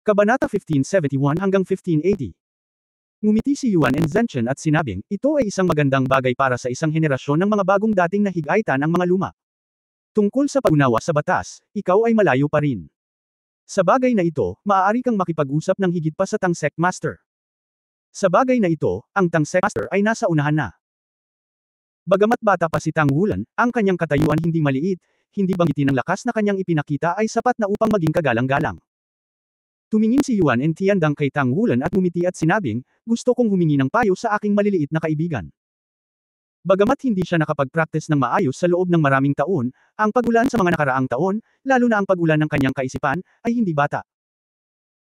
Kabanata 1571 hanggang 1580. Ngumiti si Yuan and Zhenchen at sinabing, ito ay isang magandang bagay para sa isang henerasyon ng mga bagong dating na higaitan ang mga luma. Tungkol sa pag-unawa sa batas, ikaw ay malayo pa rin. Sa bagay na ito, maaari kang makipag-usap ng higit pa sa Tangsek Master. Sa bagay na ito, ang Tangsek Master ay nasa unahan na. Bagamat bata pa si Tang Wulan, ang kanyang katayuan hindi maliit, hindi banggitin ng lakas na kanyang ipinakita ay sapat na upang maging kagalang-galang. Tumingin si Yuan and Tiandang kay Tang Wulan at ngumiti at sinabing, gusto kong humingi ng payo sa aking maliliit na kaibigan. Bagamat hindi siya nakapag-practice ng maayos sa loob ng maraming taon, ang pagulan sa mga nakaraang taon, lalo na ang pagulan ng kanyang kaisipan, ay hindi bata.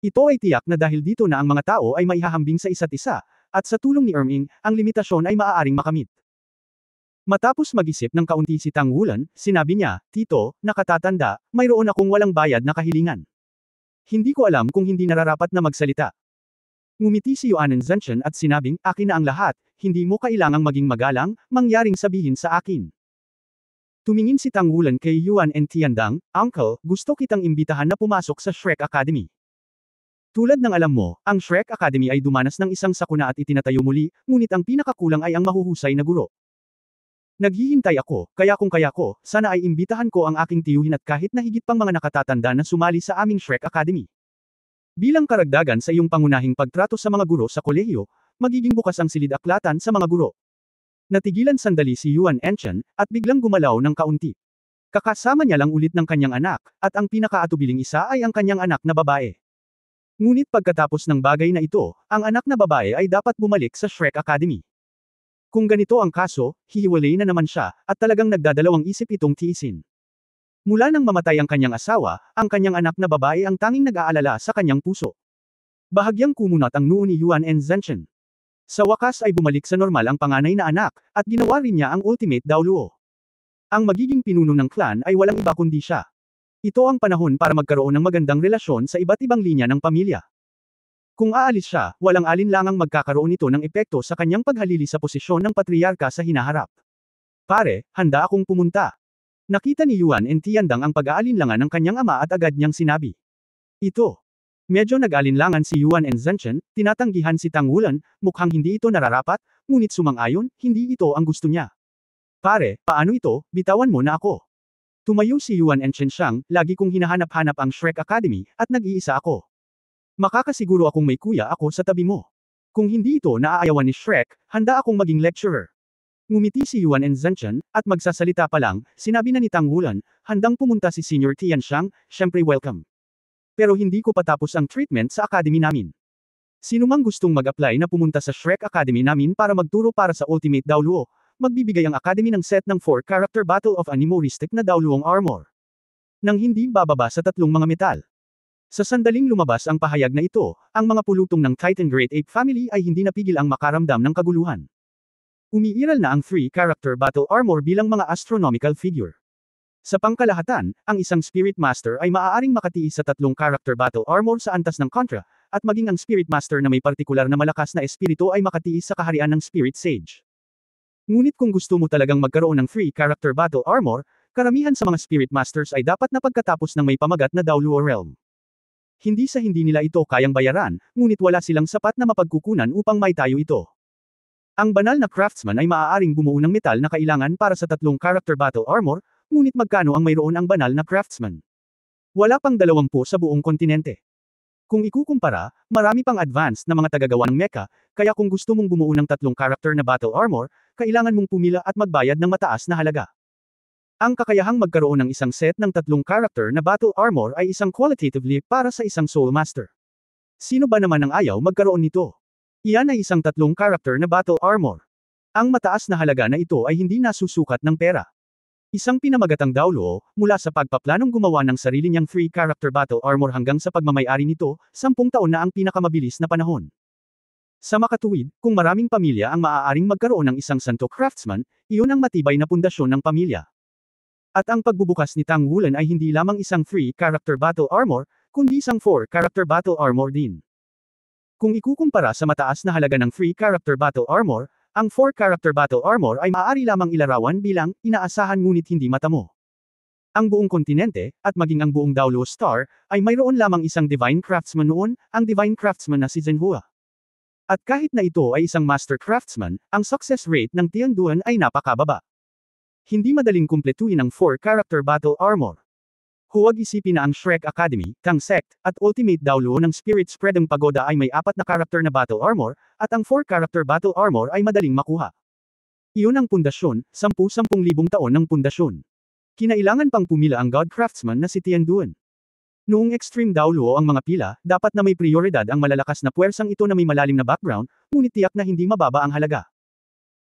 Ito ay tiyak na dahil dito na ang mga tao ay maihahambing sa isa't isa, at sa tulong ni Erming, ang limitasyon ay maaaring makamit. Matapos mag-isip ng kaunti si Tang Wulan, sinabi niya, Tito, nakatatanda, mayroon akong walang bayad na kahilingan. Hindi ko alam kung hindi nararapat na magsalita. Ngumiti si Yuan and Zhenchen at sinabing, akin na ang lahat, hindi mo kailangang maging magalang, mangyaring sabihin sa akin. Tumingin si Tang Wulan kay Yuan and Tiandang, Uncle, gusto kitang imbitahan na pumasok sa Shrek Academy. Tulad ng alam mo, ang Shrek Academy ay dumanas ng isang sakuna at itinatayo muli, ngunit ang pinakakulang ay ang mahuhusay na guro. Naghihintay ako, kaya kung kaya ko, sana ay imbitahan ko ang aking tiyuhin at kahit na higit pang mga nakatatanda na sumali sa aming Shrek Academy. Bilang karagdagan sa iyong pangunahing pagtrato sa mga guro sa kolehiyo, magiging bukas ang silid-aklatan sa mga guro. Natigilan sandali si Yuan Enchen, at biglang gumalaw ng kaunti. Kakasama niya lang ulit ng kanyang anak, at ang pinakaatubiling isa ay ang kanyang anak na babae. Ngunit pagkatapos ng bagay na ito, ang anak na babae ay dapat bumalik sa Shrek Academy. Kung ganito ang kaso, hihiwalay na naman siya, at talagang nagdadalawang isip itong tiisin. Mula nang mamatay ang kanyang asawa, ang kanyang anak na babae ang tanging nag-aalala sa kanyang puso. Bahagyang kumunat ang noo ni Yuan and Zhenchen. Sa wakas ay bumalik sa normal ang panganay na anak, at ginawa rin niya ang ultimate Daoluo. Ang magiging pinuno ng clan ay walang iba kundi siya. Ito ang panahon para magkaroon ng magandang relasyon sa iba't ibang linya ng pamilya. Kung aalis siya, walang alinlangang magkakaroon ito ng epekto sa kanyang paghalili sa posisyon ng patriarka sa hinaharap. Pare, handa akong pumunta. Nakita ni Yuan and Tiandang ang pag-aalinlangan ng kanyang ama at agad niyang sinabi. Ito. Medyo nag-alinlangan si Yuan and Zhenchen, tinatanggihan si Tang Wulan, mukhang hindi ito nararapat, ngunit sumang-ayon, hindi ito ang gusto niya. Pare, paano ito, bitawan mo na ako. Tumayo si Yuan and Zhenchen, lagi kong hinahanap-hanap ang Shrek Academy, at nag-iisa ako. Makakasiguro akong may kuya ako sa tabi mo. Kung hindi ito naaayawan ni Shrek, handa akong maging lecturer. Ngumiti si Yuan and Zhenchen, at magsasalita pa lang, sinabi na ni Tang Wulan, handang pumunta si Senior Tianxiang, syempre welcome. Pero hindi ko patapos ang treatment sa academy namin. Sino mang gustong mag-apply na pumunta sa Shrek Academy namin para magturo para sa Ultimate Daoluo, magbibigay ang academy ng set ng 4 character Battle of Animoristic na Daoluong armor. Nang hindi bababa sa 3 mga metal. Sa sandaling lumabas ang pahayag na ito, ang mga pulutong ng Titan Great Ape Family ay hindi napigil ang makaramdam ng kaguluhan. Umiiral na ang 3 character battle armor bilang mga astronomical figure. Sa pangkalahatan, ang isang Spirit Master ay maaaring makatiis sa 3 character battle armor sa antas ng Contra, at maging ang Spirit Master na may partikular na malakas na espiritu ay makatiis sa kaharian ng Spirit Sage. Ngunit kung gusto mo talagang magkaroon ng 3 character battle armor, karamihan sa mga Spirit Masters ay dapat na pagkatapos ng may pamagat na Daoluo Realm. Hindi sa hindi nila ito kayang bayaran, ngunit wala silang sapat na mapagkukunan upang maitayo ito. Ang banal na craftsman ay maaaring bumuo ng metal na kailangan para sa 3 character battle armor, ngunit magkano ang mayroon ang banal na craftsman? Wala pang 20 sa buong kontinente. Kung ikukumpara, marami pang advanced na mga tagagawa ng mecha, kaya kung gusto mong bumuo ng 3 character na battle armor, kailangan mong pumila at magbayad ng mataas na halaga. Ang kakayahang magkaroon ng isang set ng 3 character na battle armor ay isang qualitative leap para sa isang Soul Master. Sino ba naman ang ayaw magkaroon nito? Iyan ay isang 3 character na battle armor. Ang mataas na halaga na ito ay hindi nasusukat ng pera. Isang pinamagatang Daoluo, mula sa pagpaplanong gumawa ng sarili niyang 3 character battle armor hanggang sa pagmamayari nito, 10 taon na ang pinakamabilis na panahon. Sa makatuwid, kung maraming pamilya ang maaaring magkaroon ng isang santo craftsman, iyon ang matibay na pundasyon ng pamilya. At ang pagbubukas ni Tang Wulan ay hindi lamang isang 3 character battle armor, kundi isang 4 character battle armor din. Kung ikukumpara sa mataas na halaga ng 3 character battle armor, ang 4 character battle armor ay maaari lamang ilarawan bilang inaasahan ngunit hindi matamo. Ang buong kontinente, at maging ang buong Daoluo Star, ay mayroon lamang isang Divine Craftsman noon, ang Divine Craftsman na si Zhenhua. At kahit na ito ay isang Master Craftsman, ang success rate ng Tianduan ay napakababa. Hindi madaling kumpletuhin ang 4-character battle armor. Huwag isipin na ang Shrek Academy, Kang Sect, at Ultimate Daoluo ng Spirit Spreading Pagoda ay may 4 na character na battle armor, at ang 4-character battle armor ay madaling makuha. Iyon ang pundasyon, 10,000 taon ng pundasyon. Kinailangan pang pumila ang God Craftsman na si Tianduan. Noong Extreme Daoluo ang mga pila, dapat na may prioridad ang malalakas na puwersang ito na may malalim na background, ngunit tiyak na hindi mababa ang halaga.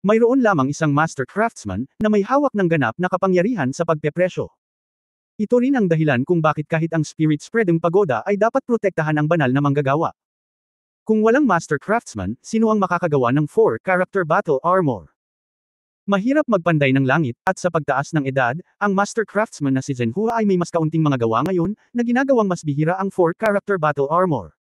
Mayroon lamang isang Master Craftsman, na may hawak ng ganap na kapangyarihan sa pagpepresyo. Ito rin ang dahilan kung bakit kahit ang Spirit Spreading Pagoda ay dapat protektahan ang banal na manggagawa. Kung walang Master Craftsman, sino ang makakagawa ng 4-character battle armor? Mahirap magpanday ng langit, at sa pagtaas ng edad, ang Master Craftsman na si Zhenhua ay may mas kaunting mga gawa ngayon, na ginagawang mas bihira ang 4-character battle armor.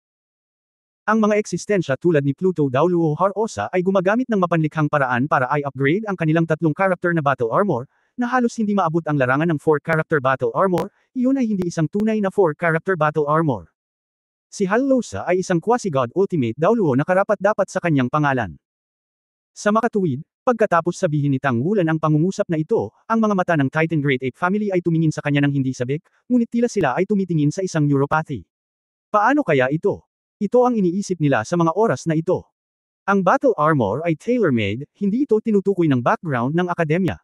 Ang mga eksistensya tulad ni Pluto Daoluo Harosa ay gumagamit ng mapanlikhang paraan para i-upgrade ang kanilang 3-character na battle armor, na halos hindi maabot ang larangan ng 4-character battle armor, iyon ay hindi isang tunay na 4-character battle armor. Si Halosa ay isang quasi-god Ultimate Daoluo na karapat-dapat sa kanyang pangalan. Sa makatuwid, pagkatapos sabihin ni Tang Wulan ang pangungusap na ito, ang mga mata ng Titan Great Ape Family ay tumingin sa kanya ng hindi sabik, ngunit tila sila ay tumitingin sa isang neuropathy. Paano kaya ito? Ito ang iniisip nila sa mga oras na ito. Ang battle armor ay tailor-made, hindi ito tinutukoy ng background ng akademya.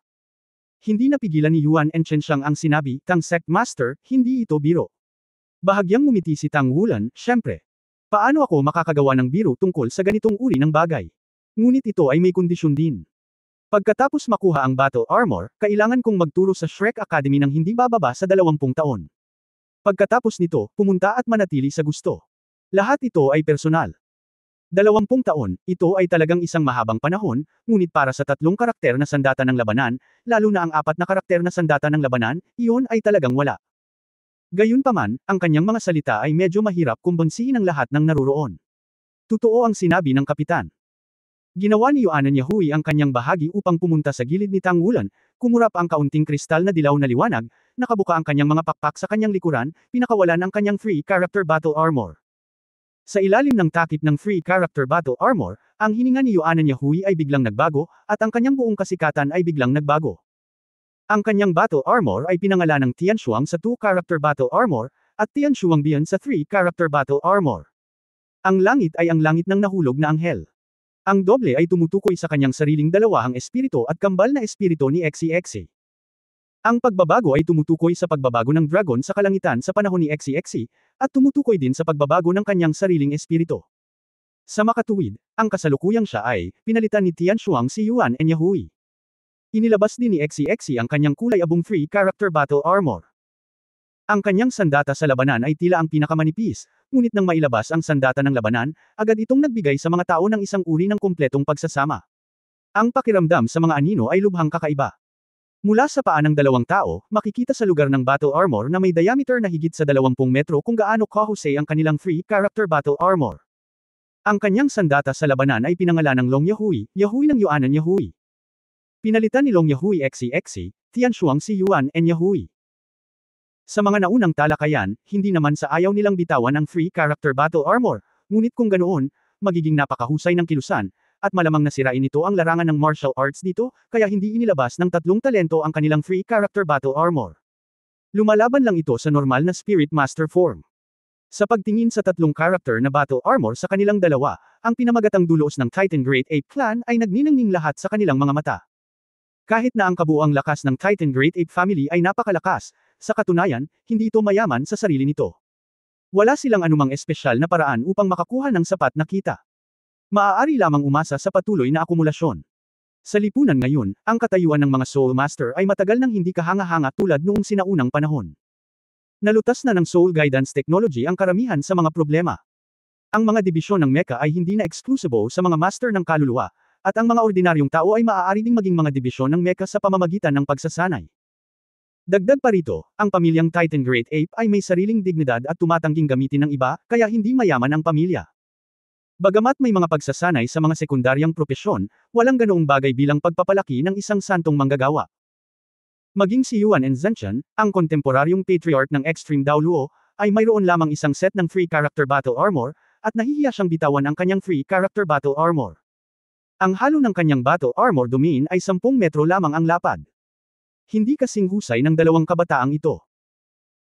Hindi napigilan ni Yuan Enchenshiang ang sinabi, Kang Sect Master, hindi ito biro. Bahagyang ngumiti si Tang Wulan, syempre. Paano ako makakagawa ng biro tungkol sa ganitong uri ng bagay? Ngunit ito ay may kondisyon din. Pagkatapos makuha ang battle armor, kailangan kong magturo sa Shrek Academy ng hindi bababa sa 20 taon. Pagkatapos nito, pumunta at manatili sa gusto. Lahat ito ay personal. 20 taon, ito ay talagang isang mahabang panahon, ngunit para sa 3 karakter na sandata ng labanan, lalo na ang 4 na karakter na sandata ng labanan, iyon ay talagang wala. Gayunpaman, ang kanyang mga salita ay medyo mahirap kumbonsihin ang lahat ng naruroon. Totoo ang sinabi ng kapitan. Ginawa ni Yuan Yahui ang kanyang bahagi upang pumunta sa gilid ni Tang Wulan, kumurap ang kaunting kristal na dilaw na liwanag, nakabuka ang kanyang mga pakpak sa kanyang likuran, pinakawalan ang kanyang 3-character battle armor. Sa ilalim ng takip ng 3-character battle armor, ang hininga ni Yuan Yahui ay biglang nagbago, at ang kanyang buong kasikatan ay biglang nagbago. Ang kanyang battle armor ay pinangalan ng Tianshuang sa 2-character battle armor, at Tianshuang Bian sa 3-character battle armor. Ang langit ay ang langit ng nahulog na anghel. Ang doble ay tumutukoy sa kanyang sariling dalawahang espiritu at kambal na espiritu ni Xi. Ang pagbabago ay tumutukoy sa pagbabago ng dragon sa kalangitan sa panahon ni Xi, at tumutukoy din sa pagbabago ng kanyang sariling espiritu. Sa makatuwid, ang kasalukuyang siya ay, pinalitan ni Tianshuang si Yuan Yahui. Inilabas din ni Xi ang kanyang kulay abong 3-character battle armor. Ang kanyang sandata sa labanan ay tila ang pinakamanipis, ngunit nang mailabas ang sandata ng labanan, agad itong nagbigay sa mga tao ng isang uri ng kumpletong pagsasama. Ang pakiramdam sa mga anino ay lubhang kakaiba. Mula sa paa ng 2 tao, makikita sa lugar ng battle armor na may diameter na higit sa 20 metro kung gaano kahusay ang kanilang 3-character battle armor. Ang kanyang sandata sa labanan ay pinangalan ng Long Yahui, Yahui ng Yuan Yahui. Pinalitan ni Long Yahui Xi, Tianshuang si Yuan Yahui. Sa mga naunang talakayan, hindi naman sa ayaw nilang bitawan ang 3-character battle armor, ngunit kung ganoon, magiging napakahusay ng kilusan, at malamang nasirain ito ang larangan ng martial arts dito, kaya hindi inilabas ng 3 talento ang kanilang 3-character battle armor. Lumalaban lang ito sa normal na Spirit Master form. Sa pagtingin sa 3 character na battle armor sa kanilang dalawa, ang pinamagatang dulos ng Titan Great Ape Clan ay nagniningning lahat sa kanilang mga mata. Kahit na ang kabuuang lakas ng Titan Great Ape Family ay napakalakas, sa katunayan, hindi ito mayaman sa sarili nito. Wala silang anumang espesyal na paraan upang makakuha ng sapat na kita. Maaari lamang umasa sa patuloy na akumulasyon. Sa lipunan ngayon, ang katayuan ng mga Soul Master ay matagal nang hindi kahanga-hanga tulad noong sinaunang panahon. Nalutas na ng Soul Guidance Technology ang karamihan sa mga problema. Ang mga dibisyon ng mecha ay hindi na exclusive sa mga master ng kaluluwa, at ang mga ordinaryong tao ay maaari ding maging mga dibisyon ng mecha sa pamamagitan ng pagsasanay. Dagdag pa rito, ang pamilyang Titan Great Ape ay may sariling dignidad at tumatangging gamitin ng iba, kaya hindi mayaman ang pamilya. Bagamat may mga pagsasanay sa mga sekundaryang propesyon, walang ganoong bagay bilang pagpapalaki ng isang santong manggagawa. Maging si Yuan and Zhenchen, ang kontemporaryong patriarch ng Extreme Daoluo, ay mayroon lamang isang set ng free character battle armor, at nahihiya siyang bitawan ang kanyang free character battle armor. Ang halo ng kanyang battle armor domain ay 10 metro lamang ang lapad. Hindi kasing husay ng dalawang kabataang ito.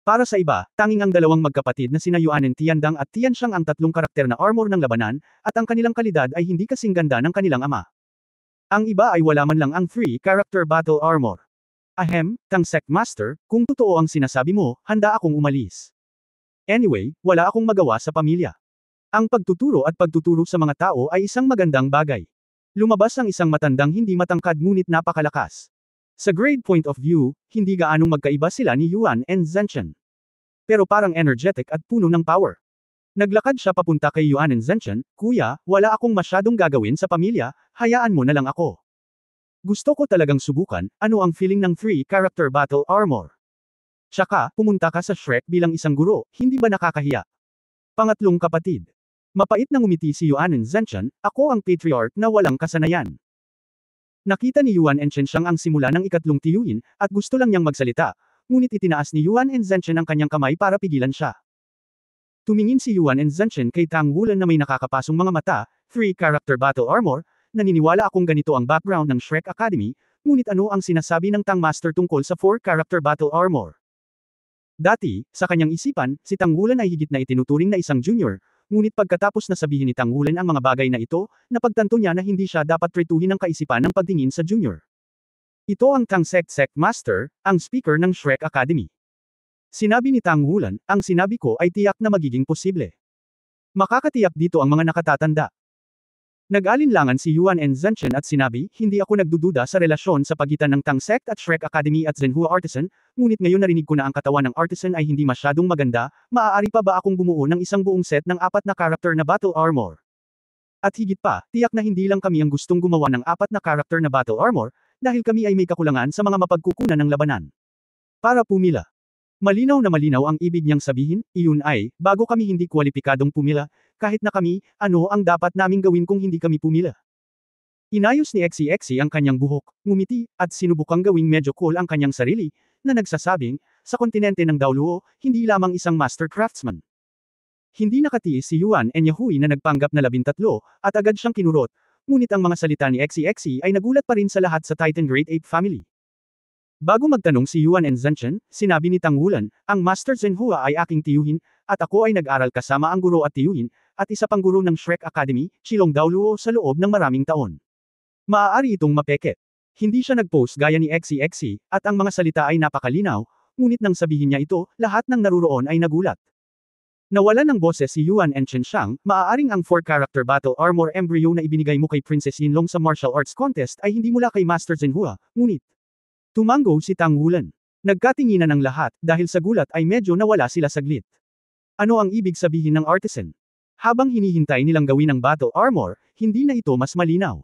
Para sa iba, tanging ang dalawang magkapatid na sina Yuan and Tiandang at Tianxiang ang tatlong karakter na armor ng labanan, at ang kanilang kalidad ay hindi kasing ganda ng kanilang ama. Ang iba ay wala man lang ang free character battle armor. Ahem, Tang Sect Master, kung totoo ang sinasabi mo, handa akong umalis. Anyway, wala akong magawa sa pamilya. Ang pagtuturo at pagtuturo sa mga tao ay isang magandang bagay. Lumabas ang isang matandang hindi matangkad ngunit napakalakas. Sa grade point of view, hindi gaanong magkaiba sila ni Yuan and Zhenchen. Pero parang energetic at puno ng power. Naglakad siya papunta kay Yuan and Zhenchen, "Kuya, wala akong masyadong gagawin sa pamilya, hayaan mo na lang ako. Gusto ko talagang subukan, ano ang feeling ng free character battle armor. Tsaka, pumunta ka sa Shrek bilang isang guro, hindi ba nakakahiya?" Pangatlong kapatid. Mapait na ngumiti si Yuan and Zhenchen, "Ako ang patriarch na walang kasanayan." Nakita ni Yuan and Zhenchen ang simula ng ikatlong tiyuhin, at gusto lang niyang magsalita, ngunit itinaas ni Yuan and Zhenchen ang kanyang kamay para pigilan siya. Tumingin si Yuan and Zhenchen kay Tang Wulan na may nakakapasong mga mata, "Free character battle armor, naniniwala akong ganito ang background ng Shrek Academy, ngunit ano ang sinasabi ng Tang Master tungkol sa 4 character battle armor?" Dati, sa kanyang isipan, si Tang Wulan ay higit na itinuturing na isang junior, ngunit pagkatapos na sabihin ni Tang Wulan ang mga bagay na ito, napagtanto niya na hindi siya dapat tretuhin ng kaisipan ng pagtingin sa junior. Ito ang Tang Sect Master, ang speaker ng Shrek Academy. Sinabi ni Tang Wulan, "Ang sinabi ko ay tiyak na magiging posible. Makakatiyak dito ang mga nakatatanda." Nag-alinlangan si Yuan and Zhenchen at sinabi, "Hindi ako nagdududa sa relasyon sa pagitan ng Tang Sect at Shrek Academy at Zhenhua Artisan, ngunit ngayon narinig ko na ang katawan ng Artisan ay hindi masyadong maganda, maaari pa ba akong bumuo ng isang buong set ng 4 na character na battle armor? At higit pa, tiyak na hindi lang kami ang gustong gumawa ng 4 na character na battle armor, dahil kami ay may kakulangan sa mga mapagkukunan ng labanan. Para pumila." Malinaw na malinaw ang ibig niyang sabihin, iyon ay, bago kami hindi kwalipikadong pumila, kahit na kami, ano ang dapat naming gawin kung hindi kami pumila? Inayos ni Exi ang kanyang buhok, ngumiti, at sinubukang gawing medyo cool ang kanyang sarili, na nagsasabing, sa kontinente ng Daoluo, hindi lamang isang master craftsman. Hindi nakatiis si Yuan and Yahui na nagpanggap na 13, at agad siyang kinurot, ngunit ang mga salita ni Exi ay nagulat pa rin sa lahat sa Titan Great Ape Family. Bago magtanong si Yuan and Zhenchen, sinabi ni Tang Wulan, "Ang Master Zhenhua ay aking tiyuhin, at ako ay nag-aral kasama ang guro at tiyuhin, at isa pang guro ng Shrek Academy, Chilong Daoluo sa loob ng maraming taon. Maaari itong mapeke." Hindi siya nag-post gaya ni Exi, at ang mga salita ay napakalinaw, ngunit nang sabihin niya ito, lahat ng naruroon ay nagulat. Nawalan ng boses si Yuan and Zhenxiang, "Maaaring ang 4 character battle armor embryo na ibinigay mo kay Princess Yinlong sa martial arts contest ay hindi mula kay Master Zhenhua, ngunit..." Tumanggo si Tang Wulan. Nagkatinginan ang lahat, dahil sa gulat ay medyo nawala sila saglit. Ano ang ibig sabihin ng Artisan? Habang hinihintay nilang gawin ang battle armor, hindi na ito mas malinaw.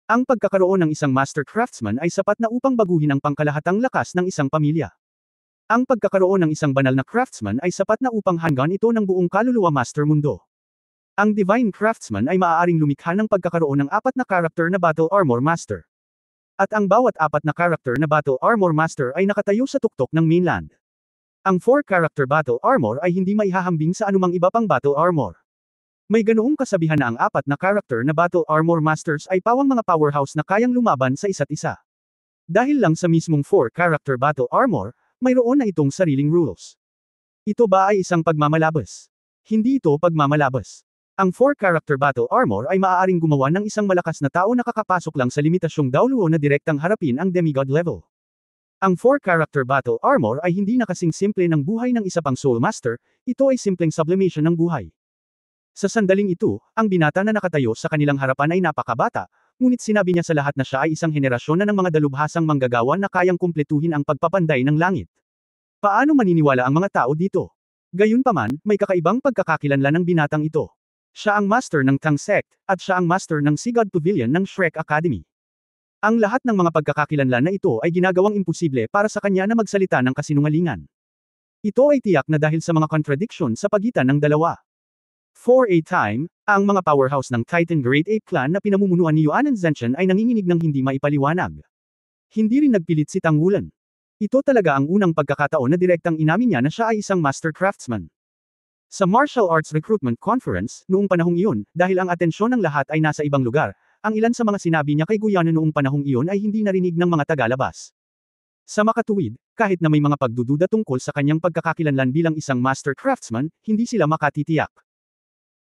Ang pagkakaroon ng isang master craftsman ay sapat na upang baguhin ang pangkalahatang lakas ng isang pamilya. Ang pagkakaroon ng isang banal na craftsman ay sapat na upang hanggan ito ng buong kaluluwa master mundo. Ang divine craftsman ay maaaring lumikha ng pagkakaroon ng 4 na character na battle armor master. At ang bawat 4 na character na battle armor master ay nakatayo sa tuktok ng mainland. Ang 4 character battle armor ay hindi maihahambing sa anumang iba pang battle armor. May ganoong kasabihan na ang 4 na character na battle armor masters ay pawang mga powerhouse na kayang lumaban sa isa't isa. Dahil lang sa mismong 4 character battle armor, mayroon na itong sariling rules. Ito ba ay isang pagmamalabas? Hindi ito pagmamalabas. Ang 4 character battle armor ay maaaring gumawa ng isang malakas na tao na kakapasok lang sa limitasyong Daoluo na direktang harapin ang demigod level. Ang 4 character battle armor ay hindi na kasing simple ng buhay ng isa pang soul master, ito ay simpleng sublimation ng buhay. Sa sandaling ito, ang binata na nakatayo sa kanilang harapan ay napakabata, ngunit sinabi niya sa lahat na siya ay isang henerasyon na ng mga dalubhasang manggagawa na kayang kumpletuhin ang pagpapanday ng langit. Paano maniniwala ang mga tao dito? Gayunpaman, may kakaibang pagkakakilanlan ng binatang ito. Siya ang master ng Tang Sect, at siya ang master ng Sea God Pavilion ng Shrek Academy. Ang lahat ng mga pagkakakilanlan na ito ay ginagawang imposible para sa kanya na magsalita ng kasinungalingan. Ito ay tiyak na dahil sa mga contradiction sa pagitan ng dalawa. For a time, ang mga powerhouse ng Titan Great Ape Clan na pinamumunuan ni Yuan and Zhenchen ay nanginginig ng hindi maipaliwanag. Hindi rin nagpilit si Tang Wulan. Ito talaga ang unang pagkakataon na direktang inamin niya na siya ay isang master craftsman. Sa Martial Arts Recruitment Conference, noong panahong iyon, dahil ang atensyon ng lahat ay nasa ibang lugar, ang ilan sa mga sinabi niya kay Guyana noong panahong iyon ay hindi narinig ng mga tagalabas. Sa makatuwid, kahit na may mga pagdududa tungkol sa kanyang pagkakakilanlan bilang isang master craftsman, hindi sila makatitiyak.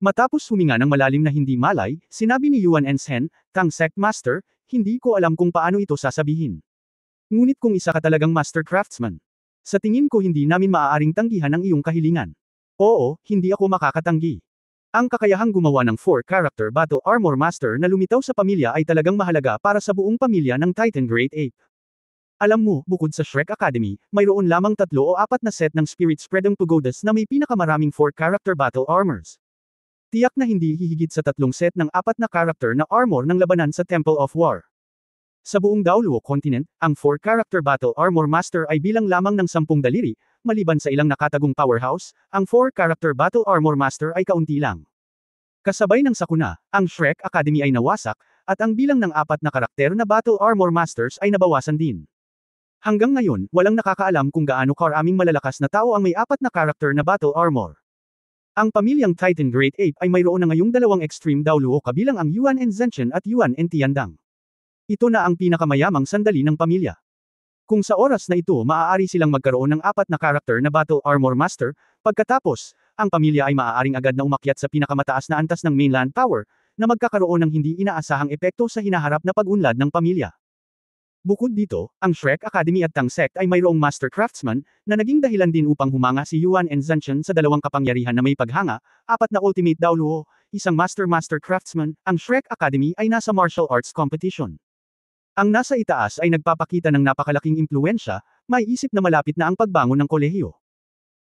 Matapos huminga ng malalim na hindi malay, sinabi ni Yuan Enshen, Tang Sect Master, hindi ko alam kung paano ito sasabihin. Ngunit kung isa ka talagang master craftsman, sa tingin ko hindi namin maaaring tanggihan ang iyong kahilingan. Oo, hindi ako makakatanggi. Ang kakayahang gumawa ng 4-character Battle Armor Master na lumitaw sa pamilya ay talagang mahalaga para sa buong pamilya ng Titan Great Ape. Alam mo, bukod sa Shrek Academy, mayroon lamang 3 o 4 na set ng Spirit Spreading Pagodas na may pinakamaraming 4-character Battle Armors. Tiyak na hindi hihigit sa 3 set ng 4 na character na armor ng labanan sa Temple of War. Sa buong Daoluo Continent, ang 4-character Battle Armor Master ay bilang lamang ng 10 daliri, maliban sa ilang nakatagong powerhouse, ang 4-character Battle Armor Master ay kaunti lang. Kasabay ng sakuna, ang Shrek Academy ay nawasak, at ang bilang ng 4 na karakter na Battle Armor Masters ay nabawasan din. Hanggang ngayon, walang nakakaalam kung gaano karaming malalakas na tao ang may 4 na karakter na Battle Armor. Ang pamilyang Titan Great Ape ay mayroon na ngayong 2 extreme Daoluo kabilang ang Yuan and Zenshin at Yuan and Tiandang. Ito na ang pinakamayamang sandali ng pamilya. Kung sa oras na ito maaari silang magkaroon ng 4 na karakter na Battle Armor Master, pagkatapos, ang pamilya ay maaaring agad na umakyat sa pinakamataas na antas ng mainland power, na magkakaroon ng hindi inaasahang epekto sa hinaharap na pag-unlad ng pamilya. Bukod dito, ang Shrek Academy at Tang Sect ay mayroong master craftsman, na naging dahilan din upang humanga si Yuan and Zenshin sa 2 kapangyarihan na may paghanga, 4 na Ultimate Daoluo, isang master craftsman, ang Shrek Academy ay nasa martial arts competition. Ang nasa itaas ay nagpapakita ng napakalaking impluensya, may isip na malapit na ang pagbangon ng kolehiyo.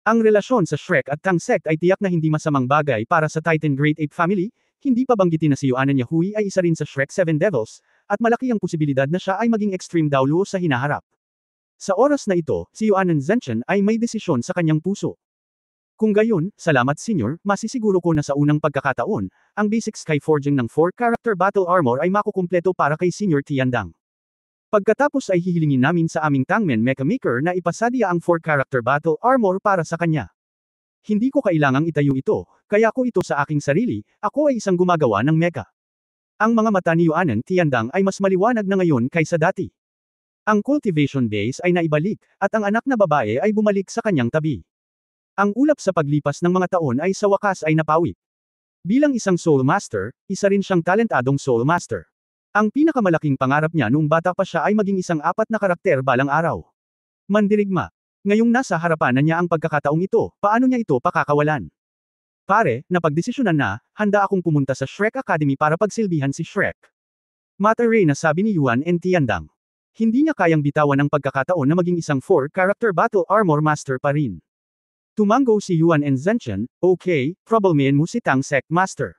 Ang relasyon sa Shrek at Tang Sect ay tiyak na hindi masamang bagay para sa Titan Great Ape Family, hindi pa banggitin na si Yuan Yahui ay isa rin sa Shrek 7 Devils, at malaki ang posibilidad na siya ay maging extreme Daoluo sa hinaharap. Sa oras na ito, si Yuan Zenshin ay may desisyon sa kanyang puso. Kung gayon, salamat Senior, masisiguro ko na sa unang pagkakataon, ang basic Skyforging ng 4-character Battle Armor ay makukumpleto para kay Senior Tiandang. Pagkatapos ay hihilingin namin sa aming Tangmen Mecha Maker na ipasadya ang 4-character Battle Armor para sa kanya. Hindi ko kailangang itayo ito, kaya ko ito sa aking sarili, ako ay isang gumagawa ng mecha. Ang mga mata ni Yuan Tiandang ay mas maliwanag na ngayon kaysa dati. Ang cultivation base ay naibalik, at ang anak na babae ay bumalik sa kanyang tabi. Ang ulap sa paglipas ng mga taon ay sa wakas ay napawi. Bilang isang Soul Master, isa rin siyang talentadong Soul Master. Ang pinakamalaking pangarap niya noong bata pa siya ay maging isang 4 na karakter balang araw. Mandirigma. Ngayong nasa harapan na niya ang pagkakataong ito, paano niya ito pakakawalan? Pare, napagdesisyonan na, handa akong pumunta sa Shrek Academy para pagsilbihan si Shrek. Mataray na sabi ni Yuan Tiandang. Hindi niya kayang bitawan ang pagkakataon na maging isang 4-character Battle Armor Master pa rin. Tumango si Yuan Zenshin, okay, problemahin mo si Tang Sect Master.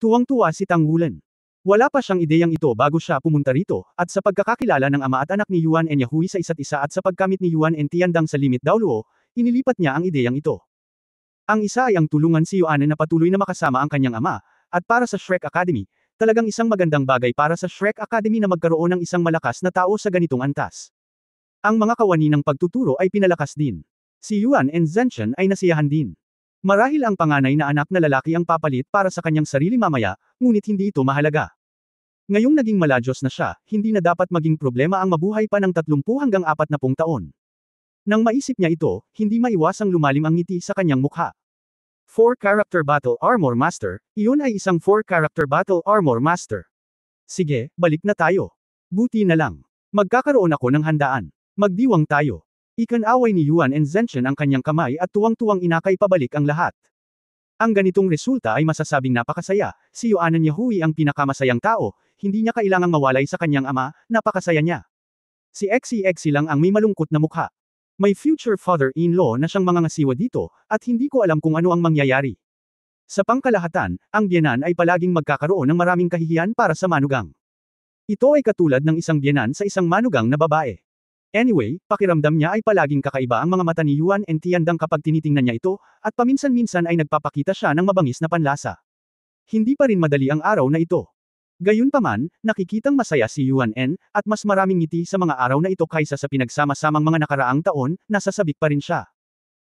Tuwang-tuwa si Tang Wulan. Wala pa siyang ideyang ito bago siya pumunta rito, at sa pagkakakilala ng ama at anak ni Yuan Yahui sa isa't isa at sa pagkamit ni Yuan Tiandang sa Limit Daoluo, inilipat niya ang ideyang ito. Ang isa ay ang tulungan si Yuan na patuloy na makasama ang kanyang ama, at para sa Shrek Academy, talagang isang magandang bagay para sa Shrek Academy na magkaroon ng isang malakas na tao sa ganitong antas. Ang mga kawani ng pagtuturo ay pinalakas din. Si Yuan Zenshin ay nasiyahan din. Marahil ang panganay na anak na lalaki ang papalit para sa kanyang sarili mamaya, ngunit hindi ito mahalaga. Ngayong naging maladyos na siya, hindi na dapat maging problema ang mabuhay pa ng 30 hanggang 40 taon. Nang maisip niya ito, hindi maiwasang lumalim ang ngiti sa kanyang mukha. 4-character Battle Armor Master, iyon ay isang 4-character Battle Armor Master. Sige, balik na tayo. Buti na lang. Magkakaroon ako ng handaan. Magdiwang tayo. Ikan-away ni Yuan Zenshin ang kanyang kamay at tuwang-tuwang inakay pabalik ang lahat. Ang ganitong resulta ay masasabing napakasaya, si Yuan Yahui ang pinakamasayang tao, hindi niya kailangang mawalay sa kanyang ama, napakasaya niya. Si Xi lang ang may malungkot na mukha. May future father-in-law na siyang mga ngasiwa dito, at hindi ko alam kung ano ang mangyayari. Sa pangkalahatan, ang biyenan ay palaging magkakaroon ng maraming kahihiyan para sa manugang. Ito ay katulad ng isang biyenan sa isang manugang na babae. Anyway, pakiramdam niya ay palaging kakaiba ang mga mata ni Yuan Tiandang kapag tinitingnan niya ito, at paminsan-minsan ay nagpapakita siya ng mabangis na panlasa. Hindi pa rin madali ang araw na ito. Gayunpaman, nakikitang masaya si Yuan En, at mas maraming ngiti sa mga araw na ito kaysa sa pinagsama-samang mga nakaraang taon, nasasabik pa rin siya.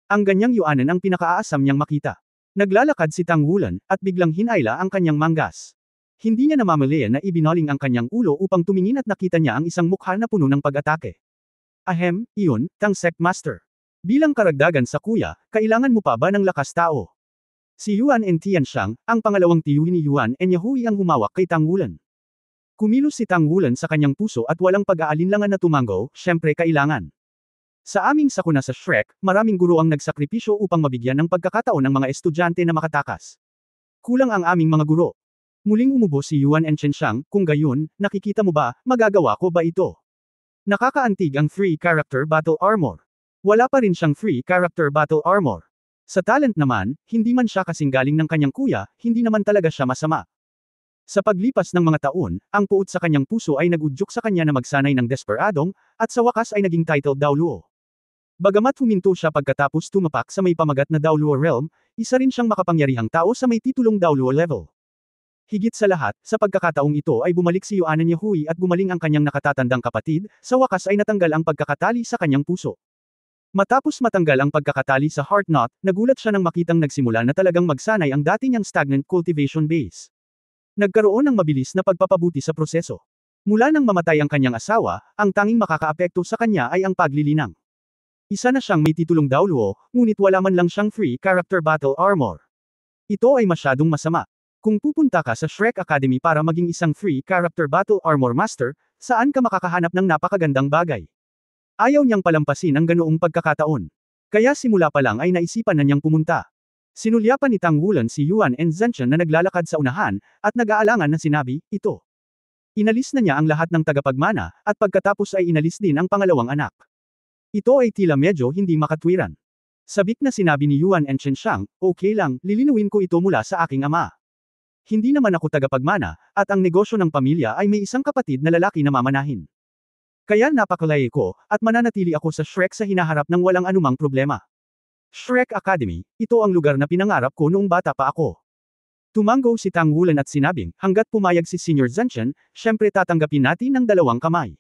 Ang ganyang Yuanen ang pinakaaasam niyang makita. Naglalakad si Tang Wulan, at biglang hinayla ang kanyang manggas. Hindi niya namamalayan na ibinoling ang kanyang ulo upang tumingin at nakita niya ang isang mukha na puno ng pag-atake. Ahem, iyon, Tang Sect Master. Bilang karagdagan sa kuya, kailangan mo pa ba ng lakas tao? Si Yuan En Tianxiang, ang pangalawang tiyuhin ni Yuan En Yahui ang humawak kay Tang Wulan. Kumilos si Tang Wulan sa kanyang puso at walang pag-aalinlangan na tumango, syempre kailangan. Sa aming sakuna sa Shrek, maraming guro ang nagsakripisyo upang mabigyan ng pagkakataon ng mga estudyante na makatakas. Kulang ang aming mga guro. Muling umubo si Yuan En Tianxiang, kung gayon, nakikita mo ba, magagawa ko ba ito? Nakakaantig ang free character battle armor. Wala pa rin siyang free character battle armor. Sa talent naman, hindi man siya kasing galing ng kanyang kuya, hindi naman talaga siya masama. Sa paglipas ng mga taon, ang puot sa kanyang puso ay nagudyok sa kanya na magsanay ng desperadong, at sa wakas ay naging titled Daoluo. Bagamat huminto siya pagkatapos tumapak sa may pamagat na Daoluo realm, isa rin siyang makapangyarihang tao sa may titulong Daoluo level. Higit sa lahat, sa pagkakataong ito ay bumalik si Yuan En Yahui at gumaling ang kanyang nakatatandang kapatid, sa wakas ay natanggal ang pagkakatali sa kanyang puso. Matapos matanggal ang pagkakatali sa heart knot, nagulat siya nang makitang nagsimula na talagang magsanay ang dati niyang stagnant cultivation base. Nagkaroon ng mabilis na pagpapabuti sa proseso. Mula nang mamatay ang kanyang asawa, ang tanging makakaapekto sa kanya ay ang paglilinang. Isa na siyang may titulong Daoluo, ngunit wala man lang siyang free character battle armor. Ito ay masyadong masama. Kung pupunta ka sa Shrek Academy para maging isang free character battle armor master, saan ka makakahanap ng napakagandang bagay? Ayaw niyang palampasin ang ganoong pagkakataon. Kaya simula pa lang ay naisipan na niyang pumunta. Sinulyapan ni Tang Wulan si Yuan En Zhenchen na naglalakad sa unahan, at nag-aalangan na sinabi, ito. Inalis na niya ang lahat ng tagapagmana, at pagkatapos ay inalis din ang pangalawang anak. Ito ay tila medyo hindi makatwiran. Sabik na sinabi ni Yuan En Tianxiang, okay lang, lilinuin ko ito mula sa aking ama. Hindi naman ako tagapagmana, at ang negosyo ng pamilya ay may isang kapatid na lalaki na mamanahin. Kaya napakalaya ko, at mananatili ako sa Shrek sa hinaharap ng walang anumang problema. Shrek Academy, ito ang lugar na pinangarap ko noong bata pa ako. Tumango si Tang Wulan at sinabing, hanggat pumayag si Senior Zhenchen, syempre tatanggapin natin ng dalawang kamay.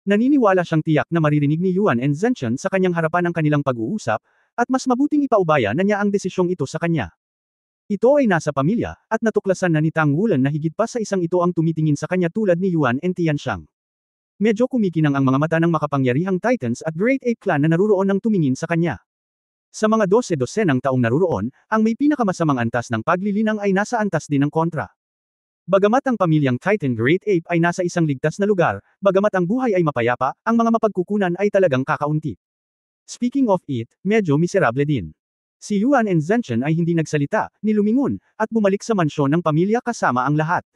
Naniniwala siyang tiyak na maririnig ni Yuan En Zhenchen sa kanyang harapan ang kanilang pag-uusap, at mas mabuting ipaubaya na niya ang desisyong ito sa kanya. Ito ay nasa pamilya, at natuklasan na ni Tang Wulan na higit pa sa isang ito ang tumitingin sa kanya tulad ni Yuan En Tianxiang. Medyo kumikinang ang mga mata ng makapangyarihang Titans at Great Ape Clan na naruroon ng tumingin sa kanya. Sa mga 12-dosenang taong naruroon, ang may pinakamasamang antas ng paglilinang ay nasa antas din ng kontra. Bagamat ang pamilyang Titan Great Ape ay nasa isang ligtas na lugar, bagamat ang buhay ay mapayapa, ang mga mapagkukunan ay talagang kakaunti. Speaking of it, medyo miserable din. Si Yuan En Zhenchen ay hindi nagsalita, nilumingon, at bumalik sa mansyon ng pamilya kasama ang lahat.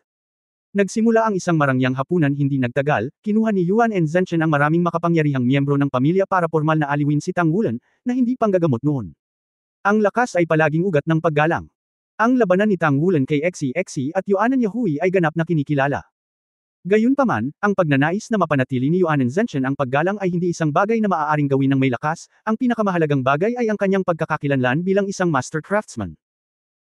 Nagsimula ang isang marangyang hapunan hindi nagtagal, kinuha ni Yuan En Zhenchen ang maraming makapangyarihang miyembro ng pamilya para formal na aliwin si Tang Wulan, na hindi panggagamot noon. Ang lakas ay palaging ugat ng paggalang. Ang labanan ni Tang Wulan kay Xi at Yuan En Yahui ay ganap na kinikilala. Gayunpaman, ang pagnanais na mapanatili ni Yuan En Zhenchen ang paggalang ay hindi isang bagay na maaaring gawin ng may lakas, ang pinakamahalagang bagay ay ang kanyang pagkakakilanlan bilang isang master craftsman.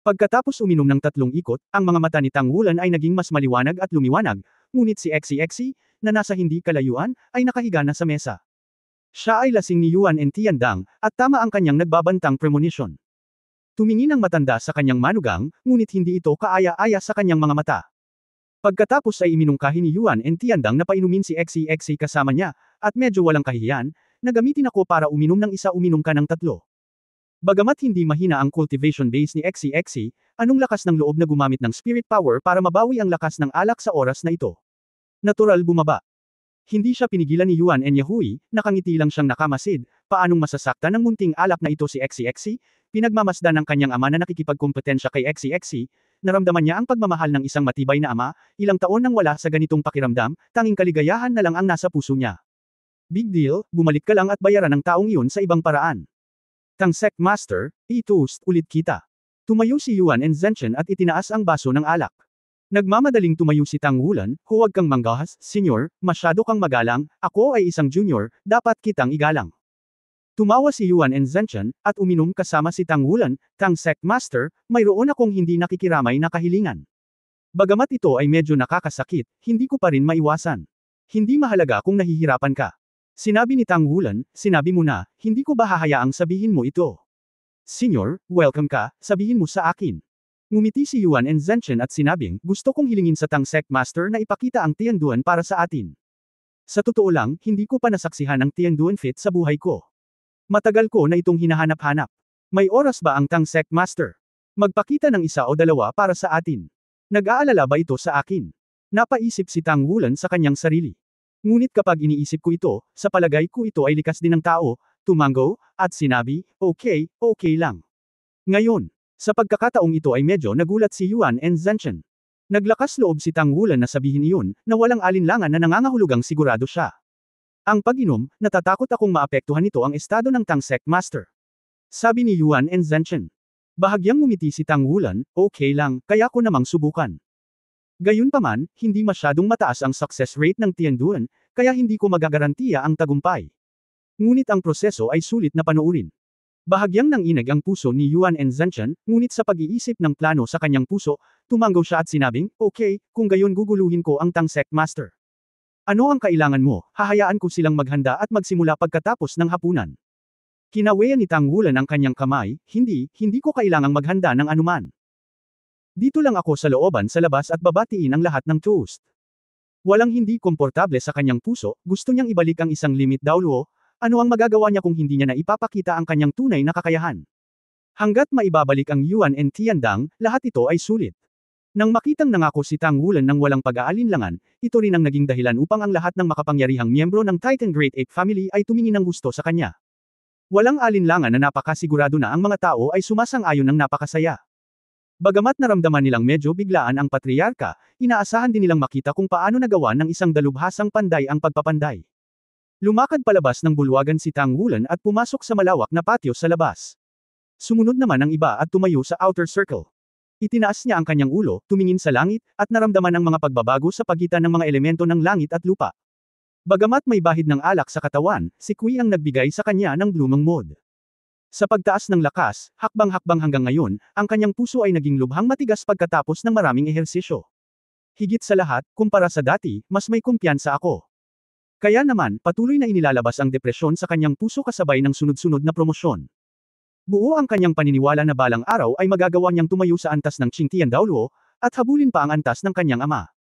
Pagkatapos uminom ng 3 ikot, ang mga mata ni Tang Wulan ay naging mas maliwanag at lumiwanag, ngunit si Xi, na nasa hindi kalayuan, ay nakahiga na sa mesa. Siya ay lasing ni Yuan En Tiandang, at tama ang kanyang nagbabantang premonition. Tumingin ang matanda sa kanyang manugang, ngunit hindi ito kaaya-aya sa kanyang mga mata. Pagkatapos ay iminungkahi ni Yuan En Tiandang na painumin si Xi kasama niya, at medyo walang kahihiyan, na gamitin ako para uminom ng isa uminom ka ng 3. Bagamat hindi mahina ang cultivation base ni Xi, anong lakas ng loob na gumamit ng spirit power para mabawi ang lakas ng alak sa oras na ito. Natural bumaba. Hindi siya pinigilan ni Yuan En Yahui, nakangiti lang siyang nakamasid, paanong masasaktan ng munting alak na ito si Xi, pinagmamasdan ng kanyang ama na nakikipagkompetensya kay Xi, naramdaman niya ang pagmamahal ng isang matibay na ama, ilang taon nang wala sa ganitong pakiramdam, tanging kaligayahan na lang ang nasa puso niya. Big deal, bumalik ka lang at bayaran ng taong iyon sa ibang paraan. Tang Sect Master, i-toast ulit kita. Tumayo si Yuan En Zhenchen at itinaas ang baso ng alak. Nagmamadaling tumayo si Tang Wulan, huwag kang manggahas, senyor, masyado kang magalang, ako ay isang junior, dapat kitang igalang. Tumawa si Yuan En Zhenchen, at uminom kasama si Tang Wulan, Tang Sect Master, mayroon akong hindi nakikiramay na kahilingan. Bagamat ito ay medyo nakakasakit, hindi ko pa rin maiwasan. Hindi mahalaga kung nahihirapan ka. Sinabi ni Tang Wulan, sinabi mo na, hindi ko ba hahayaang sabihin mo ito? Senyor, welcome ka, sabihin mo sa akin. Ngumiti si Yuan and Zhenchen at sinabing, gusto kong hilingin sa Tang Sect Master na ipakita ang Tianduan para sa atin. Sa totoo lang, hindi ko pa nasaksihan ang Tianduan Fit sa buhay ko. Matagal ko na itong hinahanap-hanap. May oras ba ang Tang Sect Master? Magpakita ng isa o dalawa para sa atin. Nag-aalala ba ito sa akin? Napaisip si Tang Wulan sa kanyang sarili. Ngunit kapag iniisip ko ito, sa palagay ko ito ay likas din ng tao, tumango, at sinabi, okay, okay lang. Ngayon, sa pagkakataong ito ay medyo nagulat si Yuan and Zhenchen. Naglakas loob si Tang Wulan na sabihin iyon, na walang alinlangan na nangangahulugang sigurado siya. Ang pag-inom, natatakot akong maapektuhan nito ang estado ng Tang Sect Master. Sabi ni Yuan and Zhenchen. Bahagyang ngumiti si Tang Wulan, okay lang, kaya ko namang subukan. Gayunpaman, hindi masyadong mataas ang success rate ng Tianduan, kaya hindi ko magagarantiya ang tagumpay. Ngunit ang proseso ay sulit na panoorin. Bahagyang nanginag ang puso ni Yuan and Zhenchen, ngunit sa pag-iisip ng plano sa kanyang puso, tumango siya at sinabing, okay, kung gayon guguluhin ko ang Tang Sect Master. Ano ang kailangan mo, hahayaan ko silang maghanda at magsimula pagkatapos ng hapunan. Kinaweyan ni Tang Wulan ang kanyang kamay, hindi ko kailangang maghanda ng anuman. Dito lang ako sa looban sa labas at babatiin ang lahat ng toast. Walang hindi komportable sa kanyang puso, gusto niyang ibalik ang isang limit daw luo, ano ang magagawa niya kung hindi niya na ipapakita ang kanyang tunay na kakayahan. Hanggat maibabalik ang Yuan and Tiandang, lahat ito ay sulit. Nang makitang nangako si Tang Wulan ng walang pag-aalinlangan, ito rin ang naging dahilan upang ang lahat ng makapangyarihang miyembro ng Titan Great Ape Family ay tumingin ng gusto sa kanya. Walang alinlangan na napakasigurado na ang mga tao ay sumasang-ayon ng napakasaya. Bagamat naramdaman nilang medyo biglaan ang patriarka, inaasahan din nilang makita kung paano nagawa ng isang dalubhasang panday ang pagpapanday. Lumakad palabas ng bulwagan si Tang Wulan at pumasok sa malawak na patio sa labas. Sumunod naman ang iba at tumayo sa outer circle. Itinaas niya ang kanyang ulo, tumingin sa langit, at naramdaman ang mga pagbabago sa pagitan ng mga elemento ng langit at lupa. Bagamat may bahid ng alak sa katawan, si Kui ang nagbigay sa kanya ng blooming mode. Sa pagtaas ng lakas, hakbang-hakbang hanggang ngayon, ang kanyang puso ay naging lubhang matigas pagkatapos ng maraming ehersisyo. Higit sa lahat, kumpara sa dati, mas may kumpiyansa ako. Kaya naman, patuloy na inilalabas ang depresyon sa kanyang puso kasabay ng sunod-sunod na promosyon. Buo ang kanyang paniniwala na balang araw ay magagawa niyang tumayo sa antas ng Qingtian Daoluo, at habulin pa ang antas ng kanyang ama.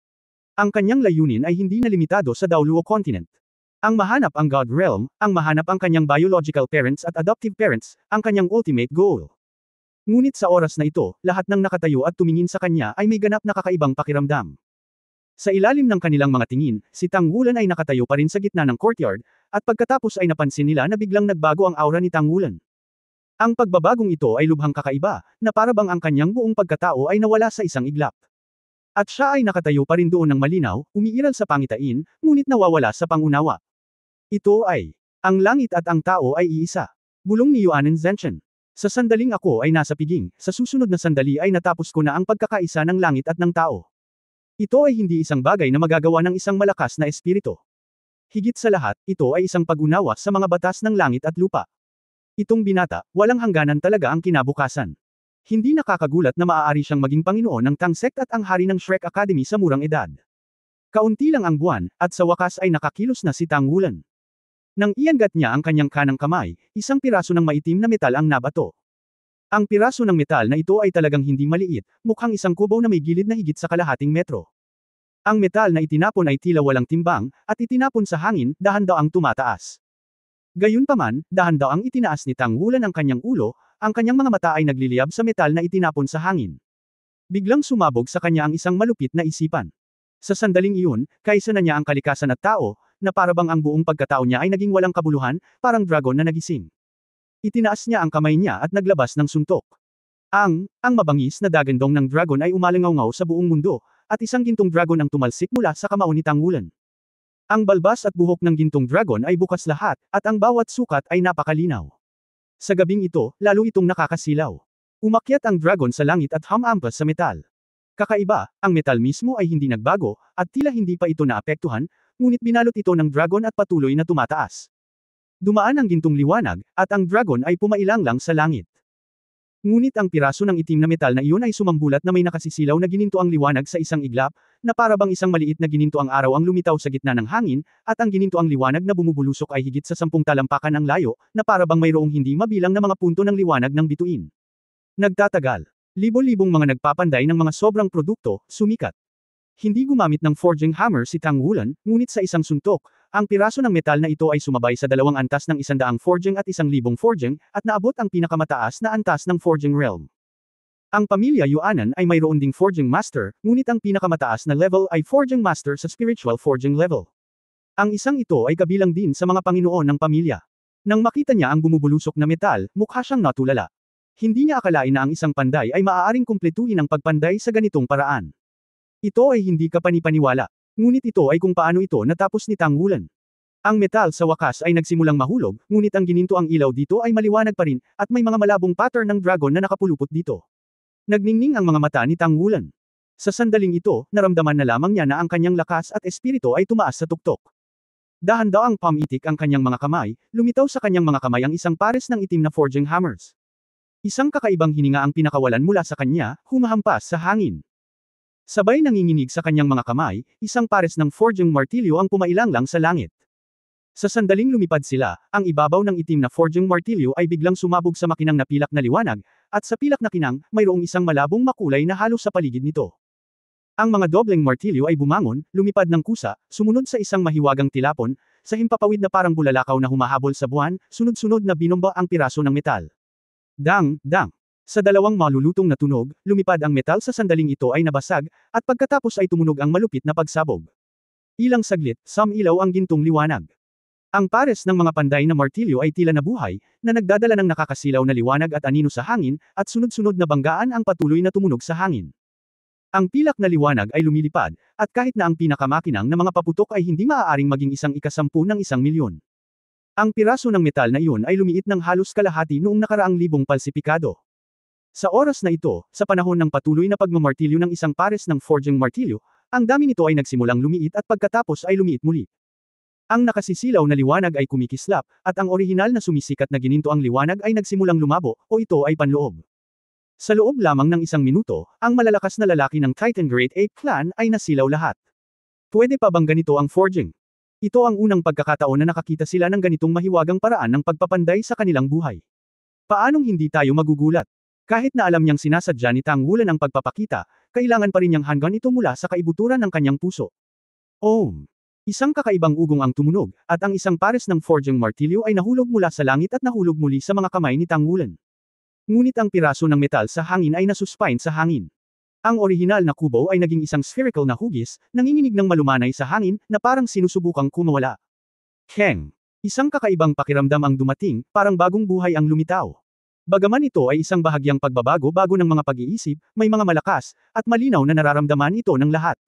Ang kanyang layunin ay hindi na limitado sa Daoluo Continent. Ang mahanap ang God Realm, ang mahanap ang kanyang biological parents at adoptive parents, ang kanyang ultimate goal. Ngunit sa oras na ito, lahat ng nakatayo at tumingin sa kanya ay may ganap na kakaibang pakiramdam. Sa ilalim ng kanilang mga tingin, si Tang Wulan ay nakatayo pa rin sa gitna ng courtyard, at pagkatapos ay napansin nila na biglang nagbago ang aura ni Tang Wulan. Ang pagbabagong ito ay lubhang kakaiba, na parabang ang kanyang buong pagkatao ay nawala sa isang iglap. At siya ay nakatayo pa rin doon ng malinaw, umiiral sa pangitain, ngunit nawawala sa pangunawa. Ito ay, ang langit at ang tao ay iisa. Bulong ni Yuan and Zhenchen. Sa sandaling ako ay nasa piging, sa susunod na sandali ay natapos ko na ang pagkakaisa ng langit at ng tao. Ito ay hindi isang bagay na magagawa ng isang malakas na espiritu. Higit sa lahat, ito ay isang pag-unawa sa mga batas ng langit at lupa. Itong binata, walang hangganan talaga ang kinabukasan. Hindi nakakagulat na maaari siyang maging Panginoon ng Tang Sect at ang hari ng Shrek Academy sa murang edad. Kaunti lang ang buwan, at sa wakas ay nakakilos na si Tang Wulan. Nang iangat niya ang kanyang kanang kamay, isang piraso ng maitim na metal ang nabato. Ang piraso ng metal na ito ay talagang hindi maliit, mukhang isang kubo na may gilid na higit sa kalahating metro. Ang metal na itinapon ay tila walang timbang, at itinapon sa hangin, dahan-daang tumataas. Gayunpaman, dahan-daang itinaas ni Tang Wulan ang kanyang ulo, ang kanyang mga mata ay nagliliyab sa metal na itinapon sa hangin. Biglang sumabog sa kanya ang isang malupit na isipan. Sa sandaling iyon, kaysa na niya ang kalikasan at tao, na parabang ang buong pagkatao niya ay naging walang kabuluhan, parang dragon na nagising. Itinaas niya ang kamay niya at naglabas ng suntok. Ang mabangis na dagandong ng dragon ay umalangaw-ngaw sa buong mundo, at isang gintong dragon ang tumalsik mula sa kamao ni Tang Wulan. Ang balbas at buhok ng gintong dragon ay bukas lahat, at ang bawat sukat ay napakalinaw. Sa gabing ito, lalo itong nakakasilaw. Umakyat ang dragon sa langit at humampas sa metal. Kakaiba, ang metal mismo ay hindi nagbago, at tila hindi pa ito naapektuhan, ngunit binalot ito ng dragon at patuloy na tumataas. Dumaan ang gintong liwanag, at ang dragon ay pumailang lang sa langit. Ngunit ang piraso ng itim na metal na iyon ay sumambulat na may nakasisilaw na gininto ang liwanag sa isang iglap, na para bang isang maliit na gininto ang araw ang lumitaw sa gitna ng hangin, at ang gininto ang liwanag na bumubulusok ay higit sa 10 talampakan ang layo, na para bang mayroong hindi mabilang na mga punto ng liwanag ng bituin. Nagtatagal. Libo-libong mga nagpapanday ng mga sobrang produkto, sumikat. Hindi gumamit ng forging hammer si Tang Wulan, ngunit sa isang suntok, ang piraso ng metal na ito ay sumabay sa 2 antas ng 100 forging at 1,000 forging, at naabot ang pinakamataas na antas ng forging realm. Ang pamilya Yuanan ay mayroon ding forging master, ngunit ang pinakamataas na level ay forging master sa spiritual forging level. Ang isang ito ay kabilang din sa mga panginoon ng pamilya. Nang makita niya ang bumubulusok na metal, mukha siyang natulala. Hindi niya akalain na ang isang panday ay maaaring kumpletuhin ang pagpanday sa ganitong paraan. Ito ay hindi kapani-paniwala. Ngunit ito ay kung paano ito natapos ni Tang Wulan. Ang metal sa wakas ay nagsimulang mahulog, ngunit ang gininto ang ilaw dito ay maliwanag pa rin, at may mga malabong pattern ng dragon na nakapulupot dito. Nagningning ang mga mata ni Tang Wulan. Sa sandaling ito, naramdaman na lamang niya na ang kanyang lakas at espiritu ay tumaas sa tuktok. Dahan-daang pamitik ang kanyang mga kamay, lumitaw sa kanyang mga kamay ang isang pares ng itim na forging hammers. Isang kakaibang hininga ang pinakawalan mula sa kanya, humahampas sa hangin. Sabay nanginginig sa kanyang mga kamay, isang pares ng forging martilyo ang pumailanglang sa langit. Sa sandaling lumipad sila, ang ibabaw ng itim na forging martilyo ay biglang sumabog sa makinang na pilak na liwanag, at sa pilak na kinang, mayroong isang malabong makulay na halos sa paligid nito. Ang mga dobleng martilyo ay bumangon, lumipad ng kusa, sumunod sa isang mahiwagang tilapon, sa himpapawid na parang bulalakaw na humahabol sa buwan, sunod-sunod na binomba ang piraso ng metal. Dang, dang. Sa 2 malulutong na tunog, lumipad ang metal sa sandaling ito ay nabasag, at pagkatapos ay tumunog ang malupit na pagsabog. Ilang saglit, sumilaw ang gintong liwanag. Ang pares ng mga panday na martilyo ay tila nabuhay, na nagdadala ng nakakasilaw na liwanag at anino sa hangin, at sunod-sunod na banggaan ang patuloy na tumunog sa hangin. Ang pilak na liwanag ay lumilipad, at kahit na ang pinakamakinang na mga paputok ay hindi maaaring maging 1/10 ng 1,000,000. Ang piraso ng metal na iyon ay lumiit ng halos kalahati noong nakaraang libong palsipikado. Sa oras na ito, sa panahon ng patuloy na pagmamartilyo ng isang pares ng forging martilyo, ang dami nito ay nagsimulang lumiit at pagkatapos ay lumiit muli. Ang nakasisilaw na liwanag ay kumikislap, at ang orihinal na sumisikat na gininto ang liwanag ay nagsimulang lumabo, o ito ay panloob. Sa loob lamang ng 1 minuto, ang malalakas na lalaki ng Titan Great Ape Clan ay nasilaw lahat. Pwede pa bang ganito ang forging? Ito ang unang pagkakataon na nakakita sila ng ganitong mahiwagang paraan ng pagpapanday sa kanilang buhay. Paanong hindi tayo magugulat? Kahit na alam niyang sinasadya ni Tang Wulan ang pagpapakita, kailangan pa rin niyang hanggan ito mula sa kaibuturan ng kanyang puso. Om! Isang kakaibang ugong ang tumunog, at ang isang pares ng forging martilyo ay nahulog mula sa langit at nahulog muli sa mga kamay ni Tang Wulan. Ngunit ang piraso ng metal sa hangin ay nasuspine sa hangin. Ang orihinal na kubo ay naging isang spherical na hugis, nanginginig ng malumanay sa hangin, na parang sinusubukang kumawala. Keng! Isang kakaibang pakiramdam ang dumating, parang bagong buhay ang lumitaw. Bagaman ito ay isang bahagyang pagbabago ng mga pag-iisip, may mga malakas, at malinaw na nararamdaman ito ng lahat.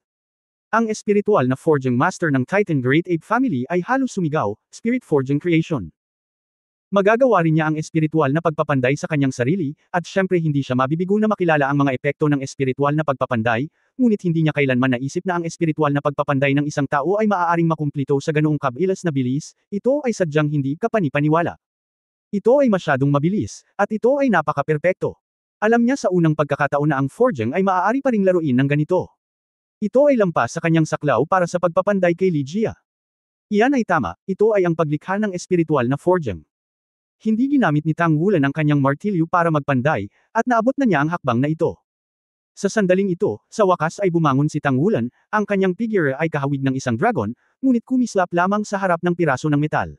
Ang espiritual na forging master ng Titan Great Ape Family ay halos sumigaw, Spirit Forging Creation. Magagawa rin niya ang espiritual na pagpapanday sa kanyang sarili, at syempre hindi siya mabibigo na makilala ang mga epekto ng espiritual na pagpapanday, ngunit hindi niya kailanman naisip na ang espiritual na pagpapanday ng isang tao ay maaaring makumplito sa ganoong kabilas na bilis, ito ay sadyang hindi kapani-paniwala. Ito ay masyadong mabilis, at ito ay napaka-perpekto. Alam niya sa unang pagkakataon na ang forging ay maaari pa ring laruin ng ganito. Ito ay lampas sa kanyang saklaw para sa pagpapanday kay Li Jia. Iyan ay tama, ito ay ang paglikha ng espiritual na forging. Hindi ginamit ni Tang Wulan ang kanyang martilyo para magpanday, at naabot na niya ang hakbang na ito. Sa sandaling ito, sa wakas ay bumangon si Tang Wulan, ang kanyang figure ay kahawig ng isang dragon, ngunit kumislap lamang sa harap ng piraso ng metal.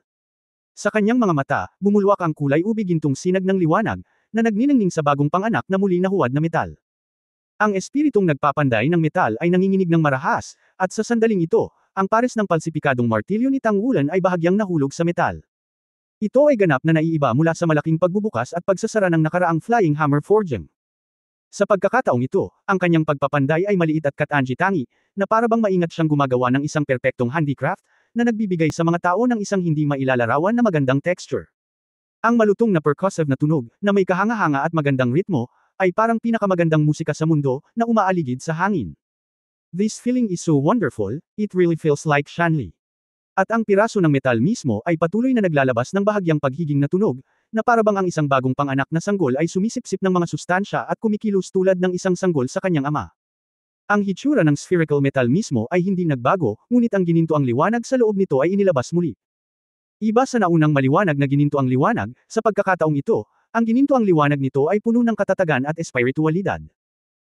Sa kanyang mga mata, bumulwak ang kulay ubi gintong sinag ng liwanag, na nagniningning sa bagong panganak na muli nahuwad na metal. Ang espiritong nagpapanday ng metal ay nanginginig ng marahas, at sa sandaling ito, ang pares ng palsipikadong martilyo ni Tang Wulan ay bahagyang nahulog sa metal. Ito ay ganap na naiiba mula sa malaking pagbubukas at pagsasara ng nakaraang flying hammer forging. Sa pagkakataong ito, ang kanyang pagpapanday ay maliit at katangi-tangi, na para bang maingat siyang gumagawa ng isang perpektong handicraft, na nagbibigay sa mga tao ng isang hindi mailalarawan na magandang texture. Ang malutong na percussive na tunog, na may kahanga-hanga at magandang ritmo, ay parang pinakamagandang musika sa mundo, na umaaligid sa hangin. This feeling is so wonderful, it really feels like Shanli. At ang piraso ng metal mismo ay patuloy na naglalabas ng bahagyang paghiging na tunog, na parabang ang isang bagong panganak na sanggol ay sumisipsip ng mga sustansya at kumikilos tulad ng isang sanggol sa kanyang ama. Ang hitsura ng spherical metal mismo ay hindi nagbago, ngunit ang ginintoang liwanag sa loob nito ay inilabas muli. Iba sa naunang maliwanag na ginintoang liwanag, sa pagkakataong ito, ang ginintoang liwanag nito ay puno ng katatagan at espiritualidad.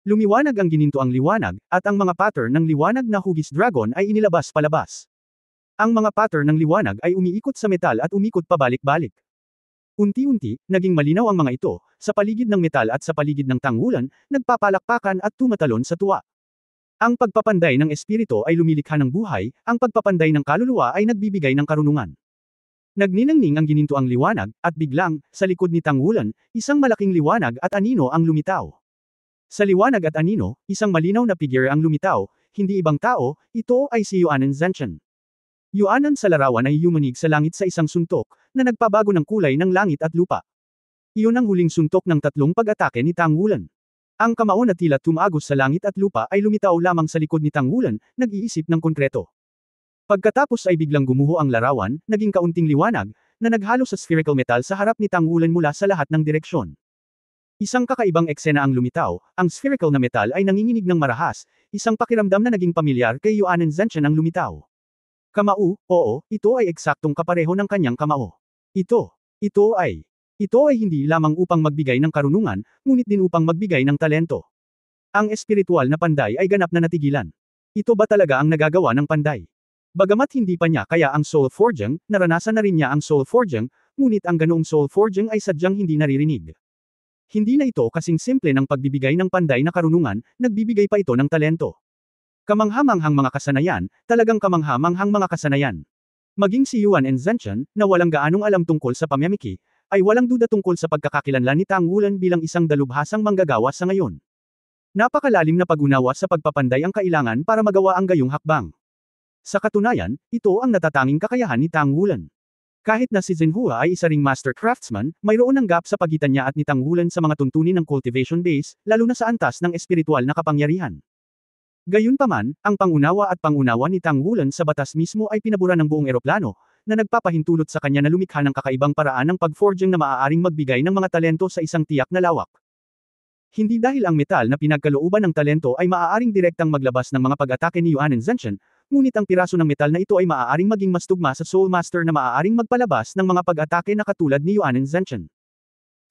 Lumiwanag ang ginintoang liwanag, at ang mga pattern ng liwanag na hugis dragon ay inilabas palabas. Ang mga pattern ng liwanag ay umiikot sa metal at umikot pabalik-balik. Unti-unti, naging malinaw ang mga ito, sa paligid ng metal at sa paligid ng tanghulan, nagpapalakpakan at tumatalon sa tuwa. Ang pagpapanday ng espiritu ay lumilikha ng buhay, ang pagpapanday ng kaluluwa ay nagbibigay ng karunungan. Nagniningning ang ginintoang liwanag, at biglang, sa likod ni tanghulan, isang malaking liwanag at anino ang lumitaw. Sa liwanag at anino, isang malinaw na figure ang lumitaw, hindi ibang tao, ito ay si Yuanen Zhenchen. Yuanen sa larawan ay yumanig sa langit sa isang suntok, na nagpabago ng kulay ng langit at lupa. Iyon ang huling suntok ng tatlong pag-atake ni Tanghulan. Ang kamao na tila tumagos sa langit at lupa ay lumitaw lamang sa likod ni Tanghulan, nag-iisip ng konkreto. Pagkatapos ay biglang gumuho ang larawan, naging kaunting liwanag, na naghalo sa spherical metal sa harap ni Tanghulan mula sa lahat ng direksyon. Isang kakaibang eksena ang lumitaw, ang spherical na metal ay nanginginig ng marahas, isang pakiramdam na naging pamilyar kay Yuanen Zhenchen ang lumitaw. Kamao, oo, ito ay eksaktong kapareho ng kanyang kamao. Ito ay hindi lamang upang magbigay ng karunungan, ngunit din upang magbigay ng talento. Ang espiritual na panday ay ganap na natigilan. Ito ba talaga ang nagagawa ng panday? Bagamat hindi pa niya kaya ang soul forging, naranasan na rin niya ang soul forging, ngunit ang ganoong soul forging ay sadyang hindi naririnig. Hindi na ito kasing simple ng pagbibigay ng panday na karunungan, nagbibigay pa ito ng talento. Kamanghamanghang mga kasanayan, talagang kamanghamanghang mga kasanayan. Maging si Yuanen Zhenchen, na walang gaanong alam tungkol sa pamyamiki, ay walang duda tungkol sa pagkakakilanlan ni Tanghulan bilang isang dalubhasang manggagawa sa ngayon. Napakalalim na pag-unawa sa pagpapanday ang kailangan para magawa ang gayong hakbang. Sa katunayan, ito ang natatanging kakayahan ni Tanghulan. Kahit na si Zhenhua ay isa ring master craftsman, mayroon ng gap sa pagitan niya at ni Tanghulan sa mga tuntunin ng cultivation base, lalo na sa antas ng espiritual na kapangyarihan. Gayunpaman, ang pangunawa at pangunawa ni Tanghulan sa batas mismo ay pinabura ng buong eroplano, na nagpapahintulot sa kanya na lumikha ng kakaibang paraan ng pag-forging na maaaring magbigay ng mga talento sa isang tiyak na lawak. Hindi dahil ang metal na pinagkalooban ng talento ay maaaring direktang maglabas ng mga pag-atake ni Yuanen Zhenchen, ngunit ang piraso ng metal na ito ay maaaring maging mas tugma sa Soul Master na maaaring magpalabas ng mga pag-atake na katulad ni Yuanen Zhenchen.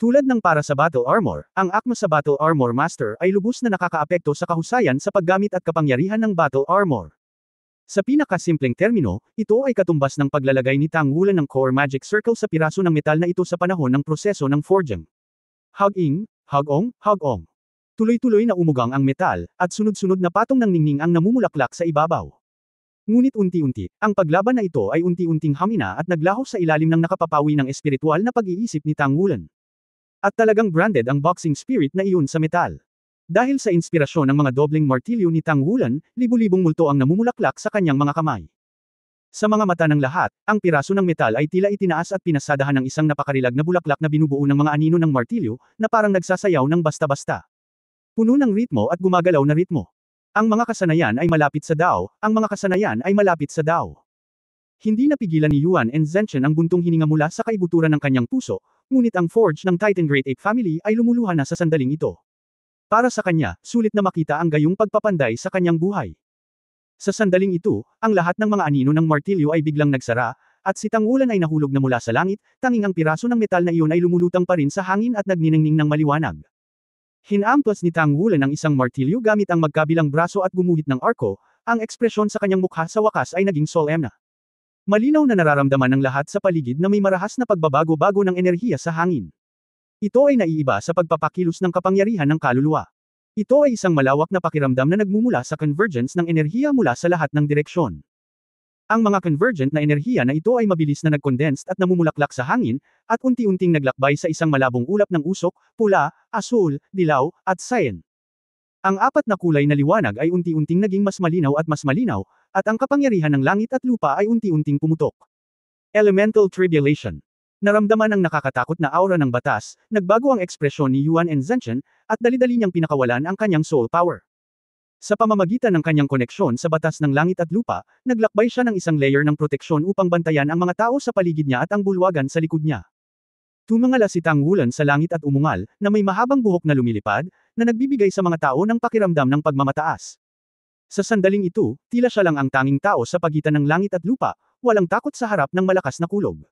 Tulad ng para sa Battle Armor, ang akma sa Battle Armor Master ay lubos na nakakaapekto sa kahusayan sa paggamit at kapangyarihan ng Battle Armor. Sa pinakasimpleng termino, ito ay katumbas ng paglalagay ni Tanghulan ng Core Magic Circle sa piraso ng metal na ito sa panahon ng proseso ng forging. Hug-in, hug-ong, hug-ong. Tuloy-tuloy na umugang ang metal, at sunod-sunod na patong ng ningning ang namumulaklak sa ibabaw. Ngunit unti-unti, ang paglaban na ito ay unti-unting hamina at naglaho sa ilalim ng nakapapawi ng espiritual na pag-iisip ni Tanghulan. At talagang branded ang boxing spirit na iyon sa metal. Dahil sa inspirasyon ng mga dobleng martilyo ni Tanghulan, libu-libong multo ang namumulaklak sa kanyang mga kamay. Sa mga mata ng lahat, ang piraso ng metal ay tila itinaas at pinasadahan ng isang napakarilag na bulaklak na binubuo ng mga anino ng martilyo, na parang nagsasayaw ng basta-basta. Puno ng ritmo at gumagalaw na ritmo. Ang mga kasanayan ay malapit sa Dao, ang mga kasanayan ay malapit sa Dao. Hindi napigilan ni Yuanen Zhenchen ang buntong hininga mula sa kaibuturan ng kanyang puso, ngunit ang forge ng Titan Great Ape Family ay lumuluha na sa sandaling ito. Para sa kanya, sulit na makita ang gayong pagpapanday sa kanyang buhay. Sa sandaling ito, ang lahat ng mga anino ng martilyo ay biglang nagsara, at si Tanghulan ay nahulog na mula sa langit, tanging ang piraso ng metal na iyon ay lumulutang pa rin sa hangin at nagniningning ng maliwanag. Hinamplas ni Tanghulan ang isang martilyo gamit ang magkabilang braso at gumuhit ng arko, ang ekspresyon sa kanyang mukha sa wakas ay naging solemna. Malinaw na nararamdaman ng lahat sa paligid na may marahas na pagbabago-bago ng enerhiya sa hangin. Ito ay naiiba sa pagpapakilos ng kapangyarihan ng kaluluwa. Ito ay isang malawak na pakiramdam na nagmumula sa convergence ng enerhiya mula sa lahat ng direksyon. Ang mga convergent na enerhiya na ito ay mabilis na nag-condensed at namumulaklak sa hangin, at unti-unting naglakbay sa isang malabong ulap ng usok, pula, asul, dilaw, at cyan. Ang apat na kulay na liwanag ay unti-unting naging mas malinaw, at ang kapangyarihan ng langit at lupa ay unti-unting pumutok. Elemental Tribulation. Naramdaman ang nakakatakot na aura ng batas, nagbago ang ekspresyon ni Yuanen Zhenchen, at dali-dali niyang pinakawalan ang kanyang soul power. Sa pamamagitan ng kanyang koneksyon sa batas ng langit at lupa, naglakbay siya ng isang layer ng proteksyon upang bantayan ang mga tao sa paligid niya at ang bulwagan sa likod niya. Tumingala si Tangwulan sa langit at umungal, na may mahabang buhok na lumilipad, na nagbibigay sa mga tao ng pakiramdam ng pagmamataas. Sa sandaling ito, tila siya lang ang tanging tao sa pagitan ng langit at lupa, walang takot sa harap ng malakas na kulog.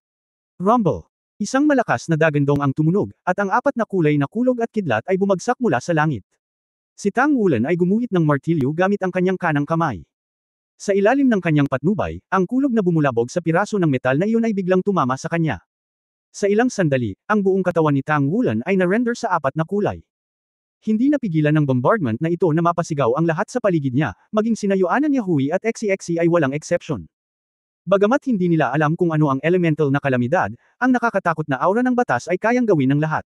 Rumble. Isang malakas na dagandong ang tumunog, at ang apat na kulay na kulog at kidlat ay bumagsak mula sa langit. Si Tangwulan ay gumuhit ng martilyo gamit ang kanyang kanang kamay. Sa ilalim ng kanyang patnubay, ang kulog na bumulabog sa piraso ng metal na iyon ay biglang tumama sa kanya. Sa ilang sandali, ang buong katawan ni Tangwulan ay na-render sa apat na kulay. Hindi napigilan ng bombardment na ito na mapasigaw ang lahat sa paligid niya, maging sina Yuan Yahui at XCXC ay walang exception. Bagamat hindi nila alam kung ano ang elemental na kalamidad, ang nakakatakot na aura ng batas ay kayang gawin ng lahat.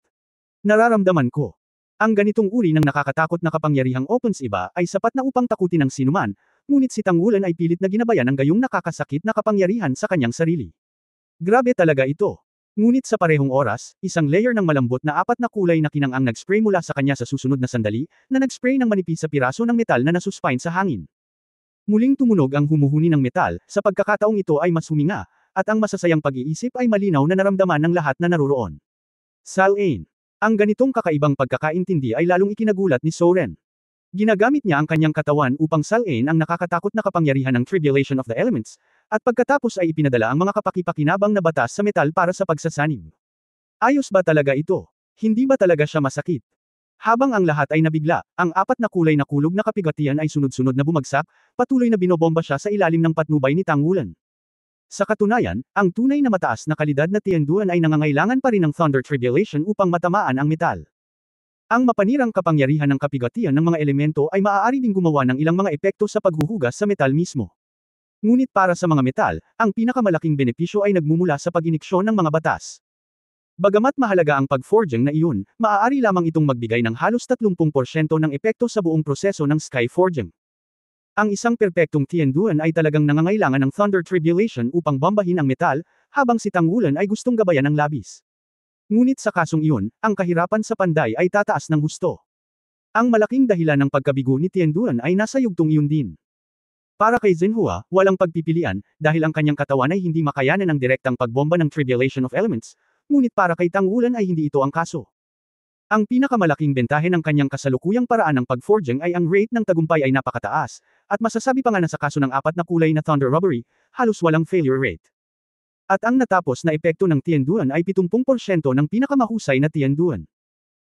Nararamdaman ko. Ang ganitong uri ng nakakatakot na kapangyarihang opens iba ay sapat na upang takutin ng sinuman, ngunit si Tangwulan ay pilit na ginabayan ng gayong nakakasakit na kapangyarihan sa kanyang sarili. Grabe talaga ito. Ngunit sa parehong oras, isang layer ng malambot na apat na kulay na kinang ang nag-spray mula sa kanya sa susunod na sandali, na nag-spray ng manipis sa piraso ng metal na nasuspine sa hangin. Muling tumunog ang humuhuni ng metal, sa pagkakataong ito ay mas huminga, at ang masasayang pag-iisip ay malinaw na naramdaman ng lahat na naroroon. Sal-Ain. Ang ganitong kakaibang pagkakaintindi ay lalong ikinagulat ni Soren. Ginagamit niya ang kanyang katawan upang salin ang nakakatakot na kapangyarihan ng Tribulation of the Elements, at pagkatapos ay ipinadala ang mga kapaki-pakinabang na batas sa metal para sa pagsasanib. Ayos ba talaga ito? Hindi ba talaga siya masakit? Habang ang lahat ay nabigla, ang apat na kulay na kulog na kapigatian ay sunod-sunod na bumagsak, patuloy na binobomba siya sa ilalim ng patnubay ni Tangwulan. Sa katunayan, ang tunay na mataas na kalidad na Tianduan ay nangangailangan pa rin ng Thunder Tribulation upang matamaan ang metal. Ang mapanirang kapangyarihan ng kapigatian ng mga elemento ay maaari ding gumawa ng ilang mga epekto sa paghuhugas sa metal mismo. Ngunit para sa mga metal, ang pinakamalaking benepisyo ay nagmumula sa pag-iniksyon ng mga batas. Bagamat mahalaga ang pag-forging na iyon, maaari lamang itong magbigay ng halos 30% ng epekto sa buong proseso ng Sky Forging. Ang isang perpektong Tianduan ay talagang nangangailangan ng Thunder Tribulation upang bombahin ang metal, habang si Tangwulan ay gustong gabayan ng labis. Ngunit sa kasong iyon, ang kahirapan sa panday ay tataas ng husto. Ang malaking dahilan ng pagkabigo ni Tianduan ay nasa yugtong iyon din. Para kay Zhenhua, walang pagpipilian, dahil ang kanyang katawan ay hindi makayanan ng direktang pagbomba ng Tribulation of Elements, ngunit para kay Tangwulan ay hindi ito ang kaso. Ang pinakamalaking bentahe ng kanyang kasalukuyang paraan ng pag-forging ay ang rate ng tagumpay ay napakataas, at masasabi pa nga na sa kaso ng apat na kulay na Thunder Robbery, halos walang failure rate. At ang natapos na epekto ng Tianduan ay 70% ng pinakamahusay na Tianduan.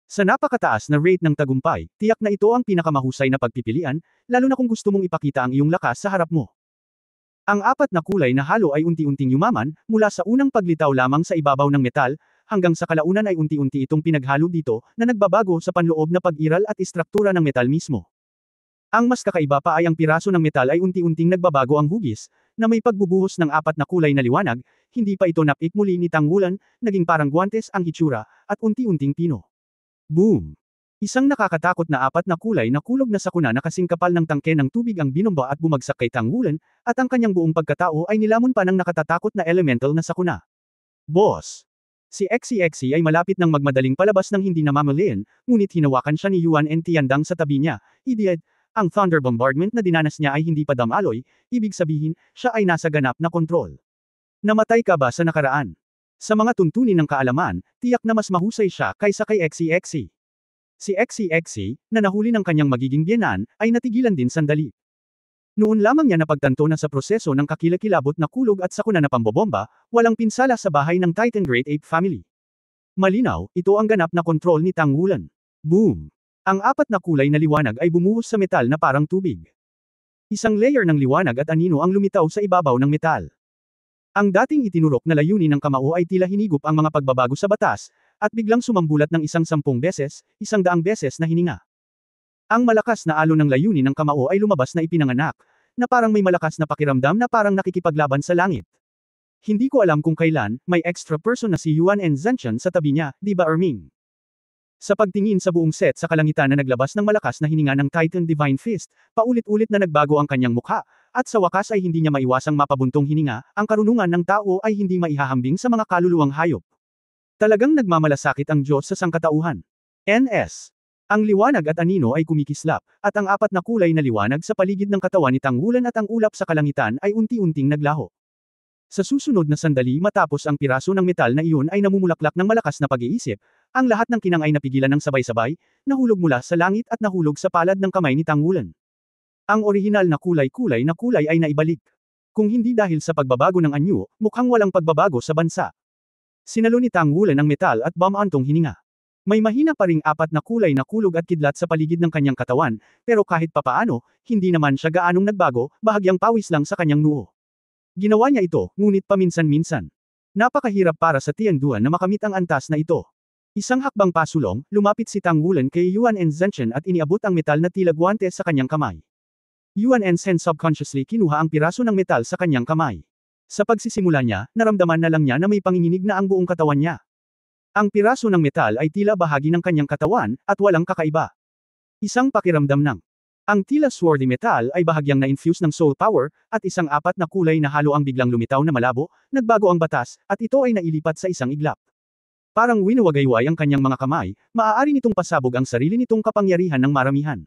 Sa napakataas na rate ng tagumpay, tiyak na ito ang pinakamahusay na pagpipilian, lalo na kung gusto mong ipakita ang iyong lakas sa harap mo. Ang apat na kulay na halo ay unti-unting yumaman, mula sa unang paglitaw lamang sa ibabaw ng metal, hanggang sa kalaunan ay unti-unti itong pinaghalo dito, na nagbabago sa panloob na pag-iral at istruktura ng metal mismo. Ang mas kakaiba pa ay ang piraso ng metal ay unti-unting nagbabago ang hugis, na may pagbubuhos ng apat na kulay na liwanag, hindi pa ito napik muli ni Tangwulan, naging parang guwantes ang hitsura, at unti-unting pino. Boom! Isang nakakatakot na apat na kulay na kulog na sakuna na kasing kapal ng tangke ng tubig ang binomba at bumagsak kay Tangwulan, at ang kanyang buong pagkatao ay nilamon pa ng nakatatakot na elemental na sakuna. Boss! Si XCXC ay malapit ng magmadaling palabas ng hindi namamalian, ngunit hinawakan siya ni Yuan Tiandang sa tabi niya, idiot. Ang thunder bombardment na dinanas niya ay hindi pa damaloy, ibig sabihin, siya ay nasa ganap na kontrol. Namatay ka ba sa nakaraan? Sa mga tuntunin ng kaalaman, tiyak na mas mahusay siya kaysa kay XCXC. Si XCXC, na nahuli ng kanyang magiging biyenan, ay natigilan din sandali. Noon lamang niya napagtanto na sa proseso ng kakilakilabot na kulog at sakuna na pambobomba, walang pinsala sa bahay ng Titan Great Ape Family. Malinaw, ito ang ganap na kontrol ni Tangwulan. Boom! Ang apat na kulay na liwanag ay bumuhos sa metal na parang tubig. Isang layer ng liwanag at anino ang lumitaw sa ibabaw ng metal. Ang dating itinurok na layunin ng kamao ay tila hinigop ang mga pagbabago sa batas, at biglang sumambulat ng 110 beses, 100 beses na hininga. Ang malakas na alon ng layunin ng kamao ay lumabas na ipinanganak, na parang may malakas na pakiramdam na parang nakikipaglaban sa langit. Hindi ko alam kung kailan, may extra person na si Yuan Zhenchen sa tabi niya, di ba Erming? Sa pagtingin sa buong set sa kalangitan na naglabas ng malakas na hininga ng Titan Divine Fist, paulit-ulit na nagbago ang kanyang mukha, at sa wakas ay hindi niya maiwasang mapabuntong hininga, ang karunungan ng tao ay hindi maihahambing sa mga kaluluwang hayop. Talagang nagmamalasakit ang Diyos sa sangkatauhan. NS. Ang liwanag at anino ay kumikislap, at ang apat na kulay na liwanag sa paligid ng katawan ni Tangwulan at ang ulap sa kalangitan ay unti-unting naglaho. Sa susunod na sandali matapos ang piraso ng metal na iyon ay namumulaklak ng malakas na pag-iisip, ang lahat ng kinang ay napigilan ng sabay-sabay, nahulog mula sa langit at nahulog sa palad ng kamay ni Tang Wulan. Ang orihinal na kulay-kulay na kulay ay naibalik. Kung hindi dahil sa pagbabago ng anyo, mukhang walang pagbabago sa bansa. Sinalo ni Tang Wulan ang metal at bumantong hininga. May mahina pa ring apat na kulay na kulog at kidlat sa paligid ng kanyang katawan, pero kahit papaano, hindi naman siya gaanong nagbago, bahagyang pawis lang sa kanyang noo. Ginawa niya ito, ngunit paminsan-minsan. Napakahirap para sa Tianduan na makamit ang antas na ito. Isang hakbang pasulong, lumapit si Tang Wulan kay Yuan and Zhenchen at iniabot ang metal na tila guwante sa kanyang kamay. Yuan and Zhen subconsciously kinuha ang piraso ng metal sa kanyang kamay. Sa pagsisimula niya, naramdaman na lang niya na may panginginig na ang buong katawan niya. Ang piraso ng metal ay tila bahagi ng kanyang katawan, at walang kakaiba. Isang pakiramdam ng ang tila swarthy metal ay bahagyang na-infuse ng soul power, at isang apat na kulay na halo ang biglang lumitaw na malabo, nagbago ang batas, at ito ay nailipat sa isang iglap. Parang winawagayway ang kanyang mga kamay, maaari nitong pasabog ang sarili nitong kapangyarihan ng maramihan.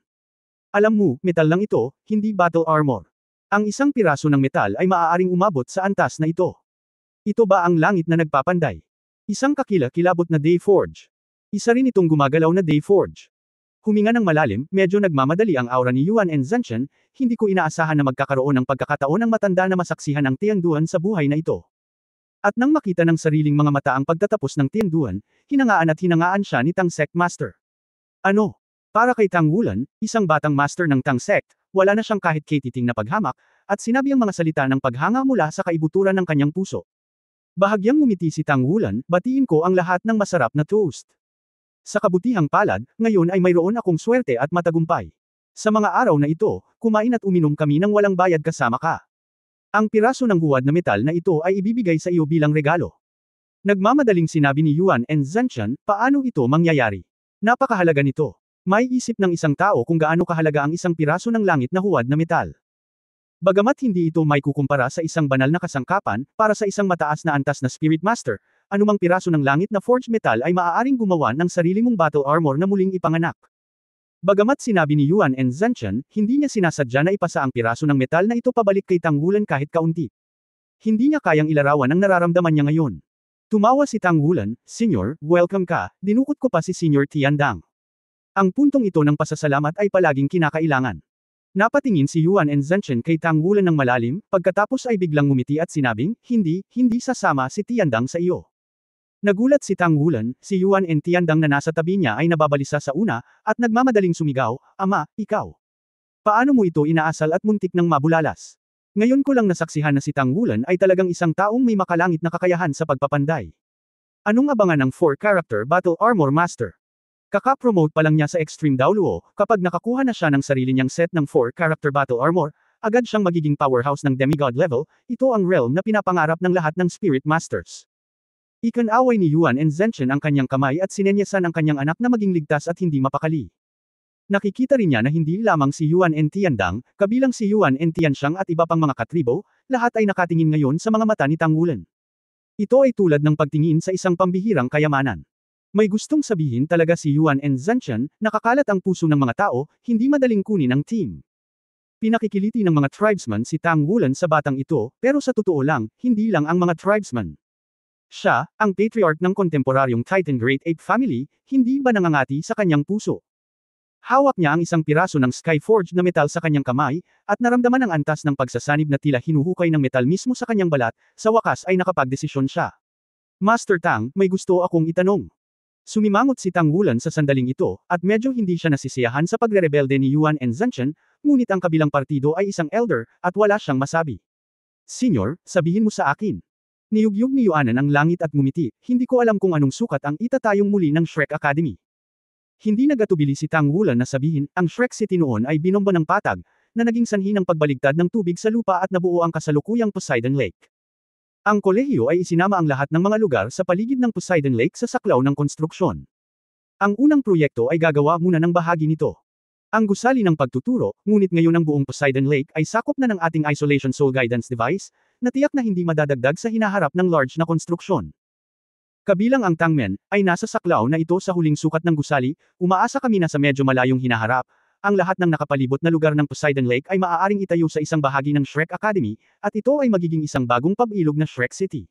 Alam mo, metal lang ito, hindi battle armor. Ang isang piraso ng metal ay maaaring umabot sa antas na ito. Ito ba ang langit na nagpapanday? Isang kakila-kilabot na Dayforge. Isa rin itong gumagalaw na Dayforge. Huminga ng malalim, medyo nagmamadali ang aura ni Yuan and Zhenchen, hindi ko inaasahan na magkakaroon ng pagkakataon ng matanda na masaksihan ang Tianduan sa buhay na ito. At nang makita ng sariling mga mata ang pagtatapos ng Tianduan, hinangaan siya ni Tang Sect Master. Ano? Para kay Tang Wulan, isang batang master ng Tang Sect, wala na siyang kahit katiting na paghamak, at sinabi ang mga salita ng paghanga mula sa kaibuturan ng kanyang puso. Bahagyang ngumiti si Tang Wulan, batiin ko ang lahat ng masarap na toast. Sa kabutihang palad, ngayon ay mayroon akong swerte at matagumpay. Sa mga araw na ito, kumain at uminom kami ng walang bayad kasama ka. Ang piraso ng huwad na metal na ito ay ibibigay sa iyo bilang regalo. Nagmamadaling sinabi ni Yuan and Zhenchen, paano ito mangyayari? Napakahalaga nito. May isip ng isang tao kung gaano kahalaga ang isang piraso ng langit na huwad na metal. Bagamat hindi ito may kukumpara sa isang banal na kasangkapan, para sa isang mataas na antas na Spirit Master, anumang piraso ng langit na forged metal ay maaaring gumawa ng sarili mong battle armor na muling ipanganak. Bagamat sinabi ni Yuan and Zhenchen, hindi niya sinasadya na ipasa ang piraso ng metal na ito pabalik kay Tang Wulan kahit kaunti. Hindi niya kayang ilarawan ang nararamdaman niya ngayon. Tumawa si Tang Wulan, Senyor, welcome ka, dinukot ko pa si Senyor Tiandang. Ang puntong ito ng pasasalamat ay palaging kinakailangan. Napatingin si Yuan and Zhenchen kay Tang Wulan ng malalim, pagkatapos ay biglang ngumiti at sinabing, hindi sasama si Tiandang sa iyo. Nagulat si Tang Wulan, si Yuan and Tiandang na nasa tabi niya ay nababalisa sa una, at nagmamadaling sumigaw, Ama, ikaw. Paano mo ito inaasal at muntik ng mabulalas? Ngayon ko lang nasaksihan na si Tang Wulan ay talagang isang taong may makalangit na kakayahan sa pagpapanday. Anong abangan ng 4-character Battle Armor Master? Kaka-promote pa lang niya sa Extreme Daoluo, kapag nakakuha na siya ng sarili niyang set ng 4-character Battle Armor, agad siyang magiging powerhouse ng demigod level, ito ang realm na pinapangarap ng lahat ng Spirit Masters. Ikan-away ni Yuan and Zhenchen ang kanyang kamay at sinenyasan ang kanyang anak na maging ligtas at hindi mapakali. Nakikita rin niya na hindi lamang si Yuan and Tiandang, kabilang si Yuan and Tianxiang at iba pang mga katribo, lahat ay nakatingin ngayon sa mga mata ni Tang Wulan. Ito ay tulad ng pagtingin sa isang pambihirang kayamanan. May gustong sabihin talaga si Yuan and Zhenchen, nakakalat ang puso ng mga tao, hindi madaling kunin ang team. Pinakikiliti ng mga tribesman si Tang Wulan sa batang ito, pero sa totoo lang, hindi lang ang mga tribesman. Siya, ang patriarch ng kontemporaryong Titan Great Ape Family, hindi ba nangangati sa kanyang puso? Hawak niya ang isang piraso ng Skyforged na metal sa kanyang kamay, at naramdaman ang antas ng pagsasanib na tila hinuhukay ng metal mismo sa kanyang balat, sa wakas ay nakapagdesisyon siya. Master Tang, may gusto akong itanong. Sumimangot si Tang Wulan sa sandaling ito, at medyo hindi siya nasisiyahan sa pagre-rebelde ni Yuan and Zhenchen, ngunit ang kabilang partido ay isang elder, at wala siyang masabi. Senyor, sabihin mo sa akin. Niyugyug ni Yuanan ang langit at ngumiti, hindi ko alam kung anong sukat ang itatayong muli ng Shrek Academy. Hindi nagatubili si Tang Wulan na sabihin, ang Shrek City noon ay binomba ng patag, na naging sanhi ng pagbaligtad ng tubig sa lupa at nabuo ang kasalukuyang Poseidon Lake. Ang kolehiyo ay isinama ang lahat ng mga lugar sa paligid ng Poseidon Lake sa saklaw ng konstruksyon. Ang unang proyekto ay gagawa muna ng bahagi nito. Ang gusali ng pagtuturo, ngunit ngayon ang buong Poseidon Lake ay sakop na ng ating Isolation Soul Guidance Device, na tiyak na hindi madadagdag sa hinaharap ng large na konstruksyon. Kabilang ang Tangmen, ay nasa saklaw na ito sa huling sukat ng gusali, umaasa kami na sa medyo malayong hinaharap, ang lahat ng nakapalibot na lugar ng Poseidon Lake ay maaaring itayo sa isang bahagi ng Shrek Academy, at ito ay magiging isang bagong pabilog na Shrek City.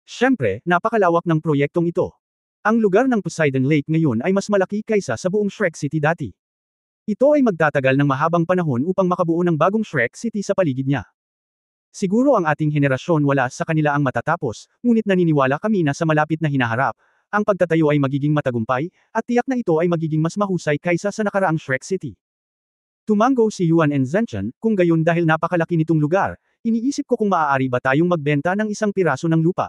Siyempre, napakalawak ng proyektong ito. Ang lugar ng Poseidon Lake ngayon ay mas malaki kaysa sa buong Shrek City dati. Ito ay magtatagal ng mahabang panahon upang makabuo ng bagong Shrek City sa paligid niya. Siguro ang ating henerasyon wala sa kanila ang matatapos, ngunit naniniwala kami na sa malapit na hinaharap, ang pagtatayo ay magiging matagumpay, at tiyak na ito ay magiging mas mahusay kaysa sa nakaraang Shrek City. Tumango si Yuan and Zenshan, kung gayon dahil napakalaki nitong lugar, iniisip ko kung maaari ba tayong magbenta ng isang piraso ng lupa.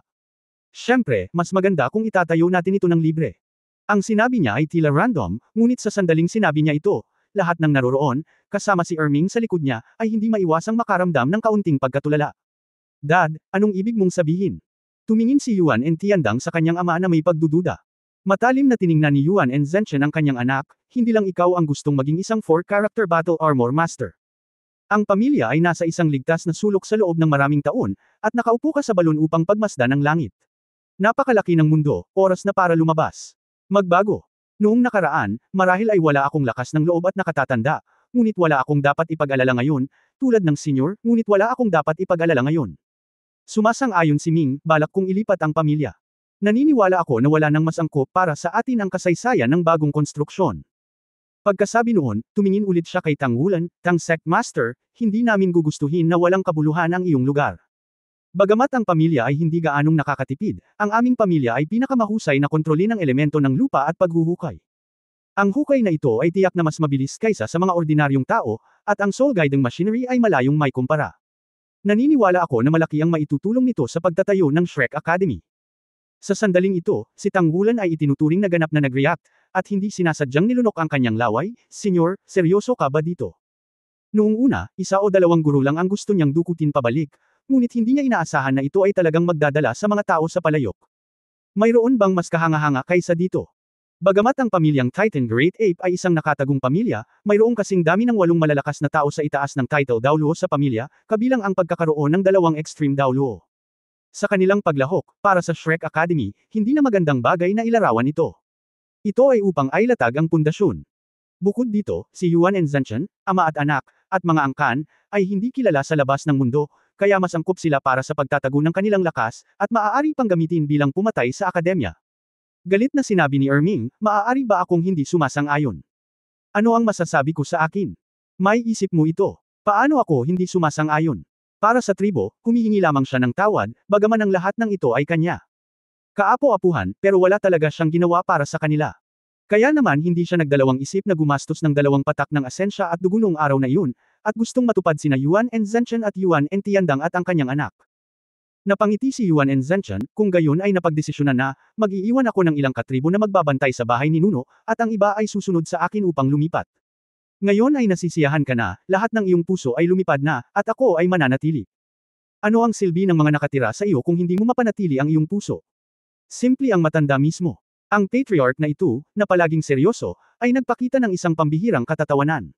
Siyempre, mas maganda kung itatayo natin ito ng libre. Ang sinabi niya ay tila random, ngunit sa sandaling sinabi niya ito, lahat ng naroroon, kasama si Erming sa likod niya, ay hindi maiwasang makaramdam ng kaunting pagkatulala. Dad, anong ibig mong sabihin? Tumingin si Yuan and Tiandang sa kanyang ama na may pagdududa. Matalim na tiningnan ni Yuan and Zenshan ang kanyang anak, hindi lang ikaw ang gustong maging isang 4-character battle armor master. Ang pamilya ay nasa isang ligtas na sulok sa loob ng maraming taon, at nakaupo ka sa balon upang pagmasdan ang langit. Napakalaki ng mundo, oras na para lumabas. Magbago. Noong nakaraan, marahil ay wala akong lakas ng loob at nakatatanda, ngunit wala akong dapat ipag-alala ngayon, tulad ng senior, ngunit wala akong dapat ipag-alala ngayon. Sumasang-ayon si Ming, balak kong ilipat ang pamilya. Naniniwala ako na wala nang mas angkop para sa atin ang kasaysayan ng bagong konstruksyon. Pagkasabi noon, tumingin ulit siya kay Tang Wulan, Tang Sect Master, hindi namin gugustuhin na walang kabuluhan ang iyong lugar. Bagamat ang pamilya ay hindi gaanong nakakatipid, ang aming pamilya ay pinakamahusay na kontrolin ang elemento ng lupa at paghuhukay. Ang hukay na ito ay tiyak na mas mabilis kaysa sa mga ordinaryong tao, at ang soul guiding machinery ay malayong may kumpara. Naniniwala ako na malaki ang maitutulong nito sa pagtatayo ng Shrek Academy. Sa sandaling ito, si Tang Wulan ay itinuturing na ganap na nag-react, at hindi sinasadyang nilunok ang kanyang laway, Senyor, seryoso ka ba dito? Noong una, 1 o 2 guro lang ang gusto niyang dukutin pabalik, ngunit hindi niya inaasahan na ito ay talagang magdadala sa mga tao sa palayok. Mayroon bang mas kahanga-hanga kaysa dito? Bagamat ang pamilyang Titan Great Ape ay isang nakatagong pamilya, mayroong kasing dami ng 8 malalakas na tao sa itaas ng title Daoluo sa pamilya, kabilang ang pagkakaroon ng 2 extreme Daoluo. Sa kanilang paglahok, para sa Shrek Academy, hindi na magandang bagay na ilarawan ito. Ito ay upang ailatag ang pundasyon. Bukod dito, si Yuan and Zenshan, ama at anak, at mga angkan, ay hindi kilala sa labas ng mundo, kaya mas angkop sila para sa pagtatago ng kanilang lakas, at maaari pang gamitin bilang pumatay sa akademya. Galit na sinabi ni Erming, maaari ba akong hindi sumasang-ayon? Ano ang masasabi ko sa akin? May isip mo ito. Paano ako hindi sumasang-ayon? Para sa tribo, humihingi lamang siya ng tawad, bagaman ang lahat ng ito ay kanya. Kaapo-apuhan, pero wala talaga siyang ginawa para sa kanila. Kaya naman hindi siya nagdalawang isip na gumastos ng 2 patak ng asensya at dugo noong araw na iyon, at gustong matupad sina Yuan and Zenshan at Yuan and Tiandang at ang kanyang anak. Napangiti si Yuan and Zenshan, kung gayon ay napagdesisyonan na, mag-iiwan ako ng ilang katribo na magbabantay sa bahay ni Nuno, at ang iba ay susunod sa akin upang lumipat. Ngayon ay nasisiyahan ka na, lahat ng iyong puso ay lumipad na, at ako ay mananatili. Ano ang silbi ng mga nakatira sa iyo kung hindi mo mapanatili ang iyong puso? Simple ang matanda mismo. Ang patriarch na ito, na palaging seryoso, ay nagpakita ng isang pambihirang katatawanan.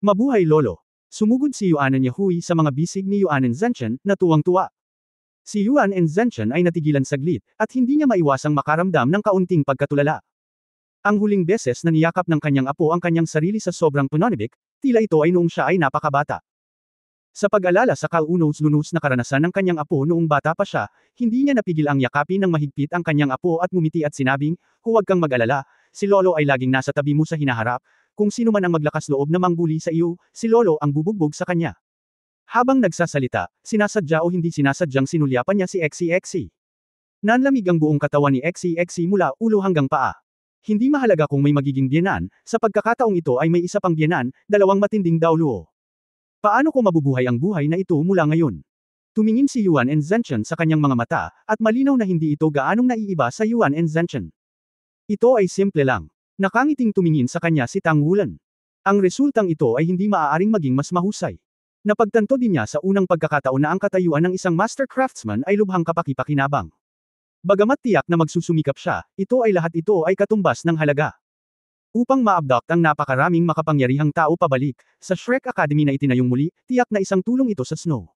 Mabuhay lolo. Sumugod si Yuan and Yahui sa mga bisig ni Yuan and Zenshan, na tuwang-tuwa. Si Yuan and Zenshan ay natigilan saglit, at hindi niya maiwasang makaramdam ng kaunting pagkatulala. Ang huling beses na niyakap ng kanyang apo ang kanyang sarili sa sobrang pananibik, tila ito ay noong siya ay napakabata. Sa pag-alala sa kaunos-lunos na karanasan ng kanyang apo noong bata pa siya, hindi niya napigil ang yakapin ng mahigpit ang kanyang apo at ngumiti at sinabing, huwag kang mag-alala, si Lolo ay laging nasa tabi mo sa hinaharap, kung sino man ang maglakas loob na mangbuli sa iyo, si Lolo ang bubugbog sa kanya. Habang nagsasalita, sinasadya o hindi sinasadyang sinulyapan niya si Exy. Nanlamig ang buong katawan ni Exy mula ulo hanggang paa. Hindi mahalaga kung may magiging biyenan, sa pagkakataong ito ay may isa pang biyenan, 2 matinding Daoluo. Paano ko mabubuhay ang buhay na ito mula ngayon? Tumingin si Yuan and Zenshan sa kanyang mga mata, at malinaw na hindi ito gaanong naiiba sa Yuan and Zenshan. Ito ay simple lang. Nakangiting tumingin sa kanya si Tang Wulan. Ang resultang ito ay hindi maaaring maging mas mahusay. Napagtanto din niya sa unang pagkakataon na ang katayuan ng isang master craftsman ay lubhang kapaki-pakinabang. Bagamat tiyak na magsusumikap siya, lahat ito ay katumbas ng halaga. Upang ma-abduct ang napakaraming makapangyarihang tao pabalik, sa Shrek Academy na itinayong muli, tiyak na isang tulong ito sa Snow.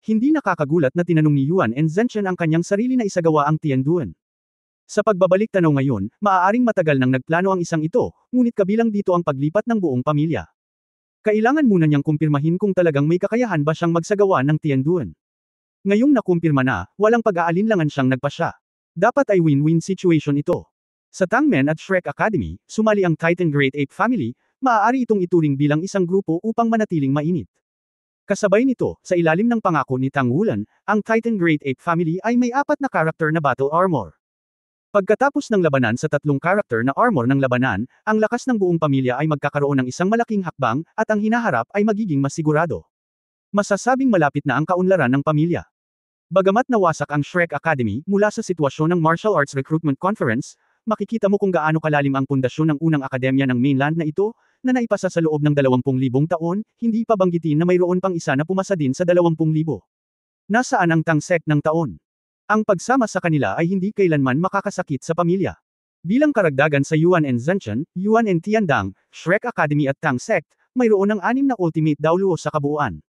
Hindi nakakagulat na tinanong ni Yuan and Zenshan ang kanyang sarili na isagawa ang Tianduan. Sa pagbabalik tanaw ngayon, maaaring matagal nang nagplano ang isang ito, ngunit kabilang dito ang paglipat ng buong pamilya. Kailangan muna niyang kumpirmahin kung talagang may kakayahan ba siyang magsagawa ng Tianduan. Ngayong nakumpirma na, walang pag-aalinlangan siyang nagpasya. Dapat ay win-win situation ito. Sa Tangmen at Shrek Academy, sumali ang Titan Great Ape Family, maaari itong ituring bilang isang grupo upang manatiling mainit. Kasabay nito, sa ilalim ng pangako ni Tang Wulan, ang Titan Great Ape Family ay may 4 na karakter na battle armor. Pagkatapos ng labanan sa 3 karakter na armor ng labanan, ang lakas ng buong pamilya ay magkakaroon ng isang malaking hakbang, at ang hinaharap ay magiging mas sigurado. Masasabing malapit na ang kaunlaran ng pamilya. Bagamat nawasak ang Shrek Academy mula sa sitwasyon ng Martial Arts Recruitment Conference, makikita mo kung gaano kalalim ang pundasyon ng unang akademya ng mainland na ito, na naipasa sa loob ng 20,000 taon, hindi pa banggitin na mayroon pang isa na pumasa din sa 20,000. Nasaan ang tangsek ng taon? Ang pagsama sa kanila ay hindi kailanman makakasakit sa pamilya. Bilang karagdagan sa Yuan and Zhenchen, Yuan and Tiandang, Shrek Academy at Tang Sect, mayroon ng 6 na ultimate Daoluo sa kabuuan.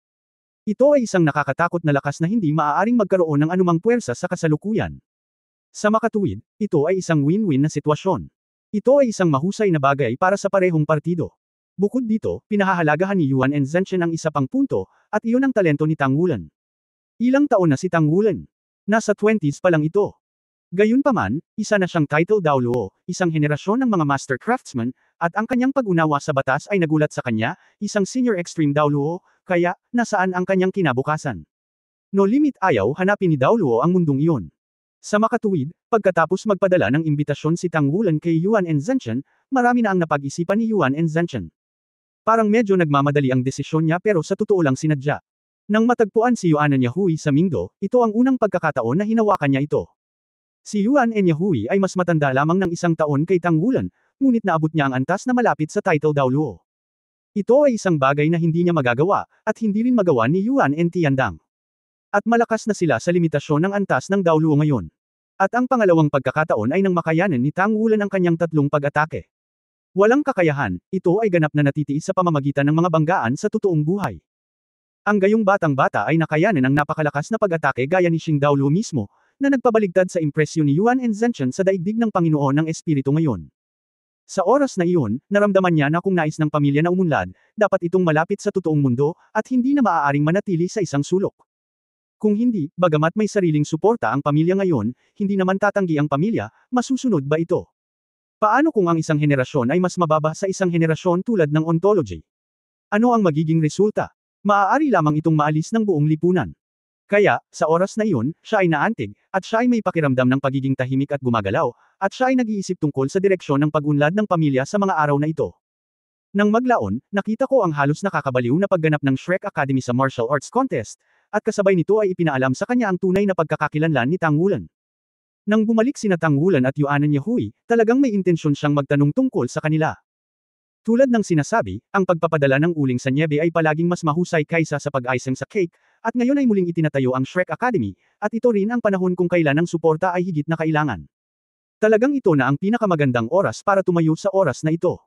Ito ay isang nakakatakot na lakas na hindi maaaring magkaroon ng anumang puwersa sa kasalukuyan. Sa makatuwid, ito ay isang win-win na sitwasyon. Ito ay isang mahusay na bagay para sa parehong partido. Bukod dito, pinahahalagahan ni Yuan and Zhenchen ang isa pang punto, at iyon ang talento ni Tang Wulan. Ilang taon na si Tang Wulan? Nasa 20s pa lang ito. Gayunpaman, isa na siyang title Daoluo, isang henerasyon ng mga master craftsman, at ang kanyang pag-unawa sa batas ay nagulat sa kanya, isang senior extreme Daoluo, kaya, nasaan ang kanyang kinabukasan? No limit ayaw hanapin ni Daoluo ang mundong iyon. Sa makatuwid, pagkatapos magpadala ng imbitasyon si Tang Wulan kay Yuan and Zhenchen, marami na ang napag-isipan ni Yuan and Zhenchen. Parang medyo nagmamadali ang desisyon niya pero sa totoo lang sinadya. Nang matagpuan si Yuan and Yahui sa Mingdo, ito ang unang pagkakataon na hinawakan niya ito. Si Yuan and Yahui ay mas matanda lamang ng 1 taon kay Tang Wulan, ngunit naabot niya ang antas na malapit sa title Daoluo. Ito ay isang bagay na hindi niya magagawa, at hindi rin magawa ni Yuan and Tiandang. At malakas na sila sa limitasyon ng antas ng Daoluo ngayon. At ang pangalawang pagkakataon ay nang makayanan ni Tang Wulan ang kanyang 3 pag-atake. Walang kakayahan, ito ay ganap na natitiis sa pamamagitan ng mga banggaan sa totoong buhay. Ang gayong batang-bata ay nakayanan ang napakalakas na pag-atake gaya ni Xing Daoluo mismo, na nagpabaligtad sa impresyon ni Yuan and Zhenchen sa daigdig ng Panginoon ng Espiritu ngayon. Sa oras na iyon, naramdaman niya na kung nais ng pamilya na umunlad, dapat itong malapit sa totoong mundo, at hindi na maaaring manatili sa isang sulok. Kung hindi, bagamat may sariling suporta ang pamilya ngayon, hindi naman tatanggi ang pamilya, masusunod ba ito? Paano kung ang isang henerasyon ay mas mababa sa isang henerasyon tulad ng ontology? Ano ang magiging resulta? Maaari lamang itong maalis ng buong lipunan. Kaya, sa oras na iyon, siya ay naantig, at siya ay may pakiramdam ng pagiging tahimik at gumagalaw, at siya ay nag-iisip tungkol sa direksyon ng pag-unlad ng pamilya sa mga araw na ito. Nang maglaon, nakita ko ang halos nakakabaliw na pagganap ng Shrek Academy sa Martial Arts Contest, at kasabay nito ay ipinaalam sa kanya ang tunay na pagkakakilanlan ni Tang Wulan. Nang bumalik sina Tang Wulan at Yuan and Yahui, talagang may intensyon siyang magtanong tungkol sa kanila. Tulad ng sinasabi, ang pagpapadala ng uling sa nyebe ay palaging mas mahusay kaysa sa pag-icing sa cake, at ngayon ay muling itinatayo ang Shrek Academy, at ito rin ang panahon kung kailan ang suporta ay higit na kailangan. Talagang ito na ang pinakamagandang oras para tumayo sa oras na ito.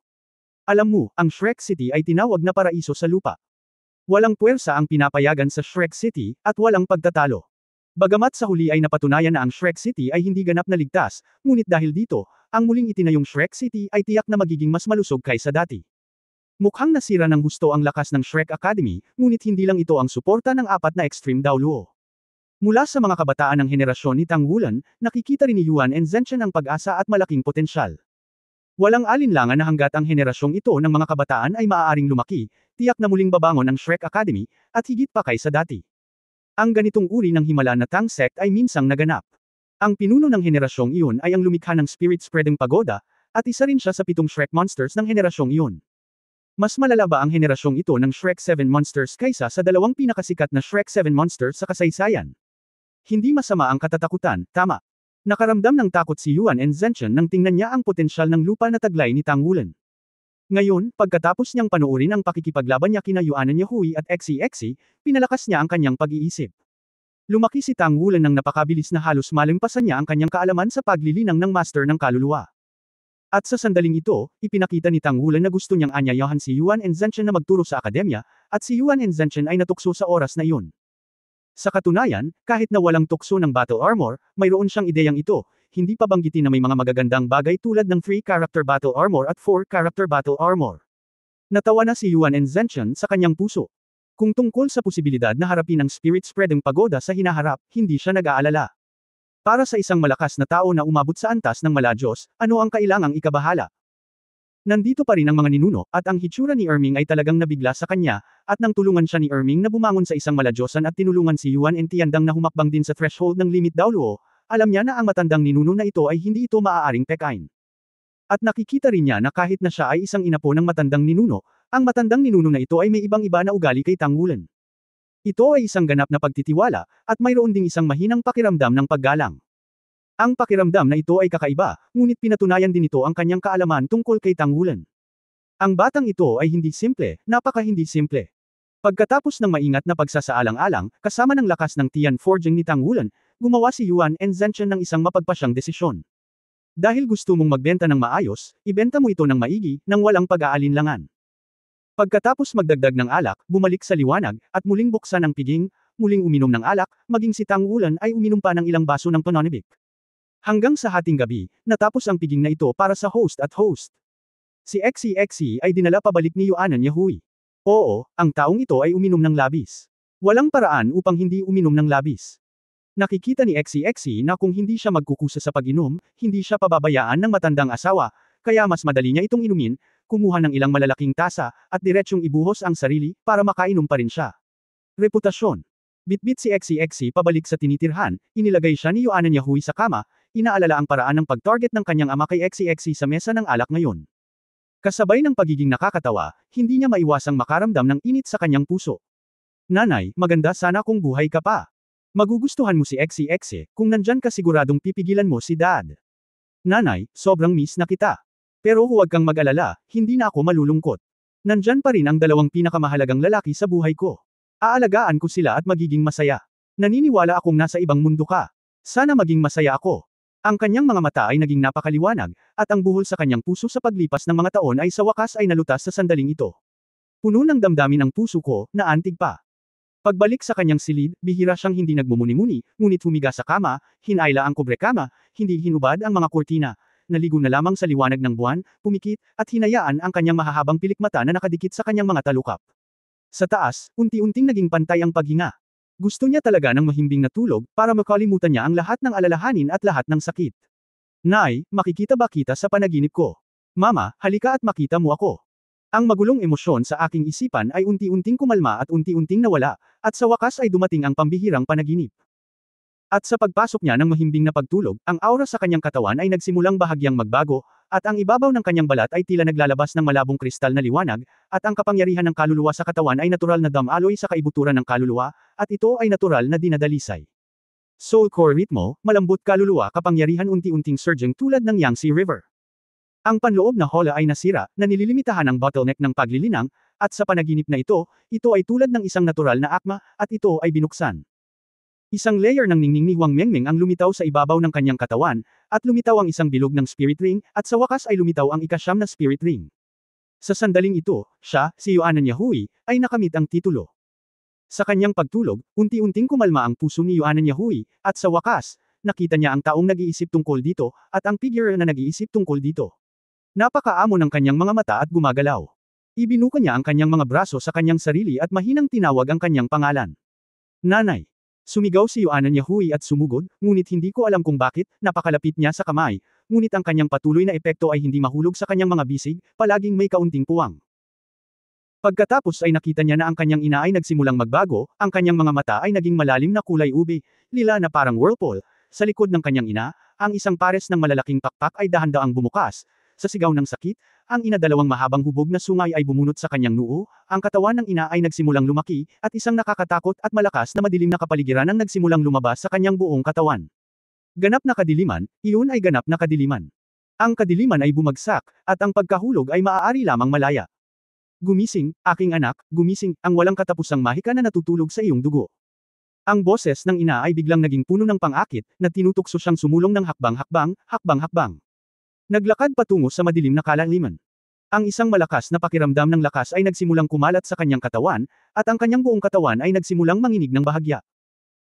Alam mo, ang Shrek City ay tinawag na paraiso sa lupa. Walang puwersa ang pinapayagan sa Shrek City, at walang pagtatalo. Bagamat sa huli ay napatunayan na ang Shrek City ay hindi ganap na ligtas, ngunit dahil dito, ang muling itinayong Shrek City ay tiyak na magiging mas malusog kaysa dati. Mukhang nasira ng husto ang lakas ng Shrek Academy, ngunit hindi lang ito ang suporta ng 4 na Extreme Daoluo. Mula sa mga kabataan ng henerasyon ni Tang Wulan, nakikita rin ni Yuan and Zhenchen ang pag-asa at malaking potensyal. Walang alinlangan na hanggat ang henerasyong ito ng mga kabataan ay maaaring lumaki, tiyak na muling babangon ang Shrek Academy, at higit pa kaysa dati. Ang ganitong uri ng himala na Tang Sect ay minsang naganap. Ang pinuno ng henerasyong iyon ay ang lumikha ng Spirit Spreading Pagoda, at isa rin siya sa 7 Shrek Monsters ng henerasyong iyon. Mas malala ba ang henerasyong ito ng Shrek 7 Monsters kaysa sa 2 pinakasikat na Shrek 7 Monsters sa kasaysayan? Hindi masama ang katatakutan, tama. Nakaramdam ng takot si Yuan and Zhenchen nang tingnan niya ang potensyal ng lupa na taglay ni Tang Wulan. Ngayon, pagkatapos niyang panuorin ang pakikipaglaban niya kina Yuan and Yahui at Xe, pinalakas niya ang kanyang pag-iisip. Lumaki si Tang Wulan ng napakabilis na halos malampasan niya ang kanyang kaalaman sa paglilinang ng master ng kaluluwa. At sa sandaling ito, ipinakita ni Tang Wulan na gusto niyang anyayahan si Yuan and Zhenchen na magturo sa akademya, at si Yuan and Zhenchen ay natukso sa oras na iyon. Sa katunayan, kahit na walang tukso ng battle armor, mayroon siyang ideyang ito, hindi pa banggitin na may mga magagandang bagay tulad ng 3-character battle armor at 4-character battle armor. Natawa na si Yuan and Zenshan sa kanyang puso. Kung tungkol sa posibilidad na harapin ang spirit spreading pagoda sa hinaharap, hindi siya nag-aalala. Para sa isang malakas na tao na umabot sa antas ng Mala-Diyos, ano ang kailangang ikabahala? Nandito pa rin ang mga ninuno, at ang hitsura ni Erming ay talagang nabigla sa kanya, at nang tulungan siya ni Erming na bumangon sa isang Mala-Diyosan at tinulungan si Yuan and Tiandang na humakbang din sa threshold ng limit Daoluo, alam niya na ang matandang ninuno na ito ay hindi ito maaaring pekain. At nakikita rin niya na kahit na siya ay isang inapo ng matandang ninuno, ang matandang ninuno na ito ay may ibang-iba na ugali kay Tang Wulan. Ito ay isang ganap na pagtitiwala, at mayroon ding isang mahinang pakiramdam ng paggalang. Ang pakiramdam na ito ay kakaiba, ngunit pinatunayan din ito ang kanyang kaalaman tungkol kay Tang Wulan. Ang batang ito ay hindi simple, napaka-hindi simple. Pagkatapos ng maingat na pagsasaalang-alang, kasama ng lakas ng Tian Forging ni Tang Wulan, gumawa si Yuan and Zenshan ng isang mapagpasyang desisyon. Dahil gusto mong magbenta ng maayos, ibenta mo ito ng maigi, nang walang pag-aalinlangan. Pagkatapos magdagdag ng alak, bumalik sa liwanag, at muling buksan ang piging, muling uminom ng alak, maging si Tang Wulan ay uminom pa ng ilang baso ng tononibik. Hanggang sa hating gabi, natapos ang piging na ito para sa host at host. Si XCXC ay dinala pabalik ni Yuanan Yahui. Oo, ang taong ito ay uminom ng labis. Walang paraan upang hindi uminom ng labis. Nakikita ni XCXC na kung hindi siya magkukusa sa pag-inom, hindi siya pababayaan ng matandang asawa, kaya mas madali niya itong inumin, kumuha ng ilang malalaking tasa, at diretsyong ibuhos ang sarili, para makainom pa rin siya. Reputasyon. Bitbit si XCXC pabalik sa tinitirhan, inilagay siya ni Yuanan Yahui sa kama, inaalala ang paraan ng pag-target ng kanyang ama kay XCXC sa mesa ng alak ngayon. Kasabay ng pagiging nakakatawa, hindi niya maiwasang makaramdam ng init sa kanyang puso. Nanay, maganda sana kung buhay ka pa. Magugustuhan mo si XCXC, kung nandyan ka siguradong pipigilan mo si Dad. Nanay, sobrang miss na kita. Pero huwag kang mag-alala, hindi na ako malulungkot. Nandyan pa rin ang dalawang pinakamahalagang lalaki sa buhay ko. Aalagaan ko sila at magiging masaya. Naniniwala akong nasa ibang mundo ka. Sana maging masaya ako. Ang kanyang mga mata ay naging napakaliwanag, at ang buhol sa kanyang puso sa paglipas ng mga taon ay sa wakas ay nalutas sa sandaling ito. Puno ng damdamin ang puso ko, na antig pa. Pagbalik sa kanyang silid, bihira siyang hindi nagmumuni-muni, ngunit humiga sa kama, hinayla ang kubrekama, hindi hinubad ang mga kurtina, naligo na lamang sa liwanag ng buwan, pumikit, at hinayaan ang kanyang mahahabang pilikmata na nakadikit sa kanyang mga talukap. Sa taas, unti-unting naging pantay ang paghinga. Gusto niya talaga ng mahimbing na tulog, para makalimutan niya ang lahat ng alalahanin at lahat ng sakit. Nay, makikita ba kita sa panaginip ko? Mama, halika at makita mo ako. Ang magulong emosyon sa aking isipan ay unti-unting kumalma at unti-unting nawala, at sa wakas ay dumating ang pambihirang panaginip. At sa pagpasok niya ng mahimbing na pagtulog, ang aura sa kanyang katawan ay nagsimulang bahagyang magbago, at ang ibabaw ng kanyang balat ay tila naglalabas ng malabong kristal na liwanag, at ang kapangyarihan ng kaluluwa sa katawan ay natural na damaloy sa kaibuturan ng kaluluwa, at ito ay natural na dinadalisay. Soul core ritmo, malambot kaluluwa kapangyarihan unti-unting surging tulad ng Yangtze River. Ang panloob na hola ay nasira, na nililimitahan ng bottleneck ng paglilinang, at sa panaginip na ito ay tulad ng isang natural na akma, at ito ay binuksan. Isang layer ng ningning ni Huang Mengmeng ang lumitaw sa ibabaw ng kanyang katawan, at lumitaw ang isang bilog ng spirit ring, at sa wakas ay lumitaw ang ikasyam na spirit ring. Sa sandaling ito, siya, si Yuanan Yahui, ay nakamit ang titulo. Sa kanyang pagtulog, unti-unting kumalma ang puso ni Yuanan Yahui, at sa wakas, nakita niya ang taong nag-iisip tungkol dito, at ang figure na nag-iisip tungkol dito. Napakaamo ng kanyang mga mata at gumagalaw. Ibinuka niya ang kanyang mga braso sa kanyang sarili at mahinang tinawag ang kanyang pangalan. Nanay. Sumigaw si Yuanan Yahui at sumugod, ngunit hindi ko alam kung bakit, napakalapit niya sa kamay, ngunit ang kanyang patuloy na epekto ay hindi mahulog sa kanyang mga bisig, palaging may kaunting puwang. Pagkatapos ay nakita niya na ang kanyang ina ay nagsimulang magbago, ang kanyang mga mata ay naging malalim na kulay ube, lila na parang whirlpool. Sa likod ng kanyang ina, ang isang pares ng malalaking pakpak ay dahan-daang bumukas. Sa sigaw ng sakit, ang ina-dalawang mahabang hubog na sungay ay bumunot sa kanyang noo, ang katawan ng ina ay nagsimulang lumaki, at isang nakakatakot at malakas na madilim na kapaligiran ang nagsimulang lumabas sa kanyang buong katawan. Ganap na kadiliman, iyon ay ganap na kadiliman. Ang kadiliman ay bumagsak, at ang pagkahulog ay maaari lamang malaya. Gumising, aking anak, gumising, ang walang katapusang mahika na natutulog sa iyong dugo. Ang boses ng ina ay biglang naging puno ng pang-akit, na tinutukso siyang sumulong ng hakbang-hakbang, hakbang-hakbang. Naglakad patungo sa madilim na kalaliman. Ang isang malakas na pakiramdam ng lakas ay nagsimulang kumalat sa kanyang katawan, at ang kanyang buong katawan ay nagsimulang manginig ng bahagya.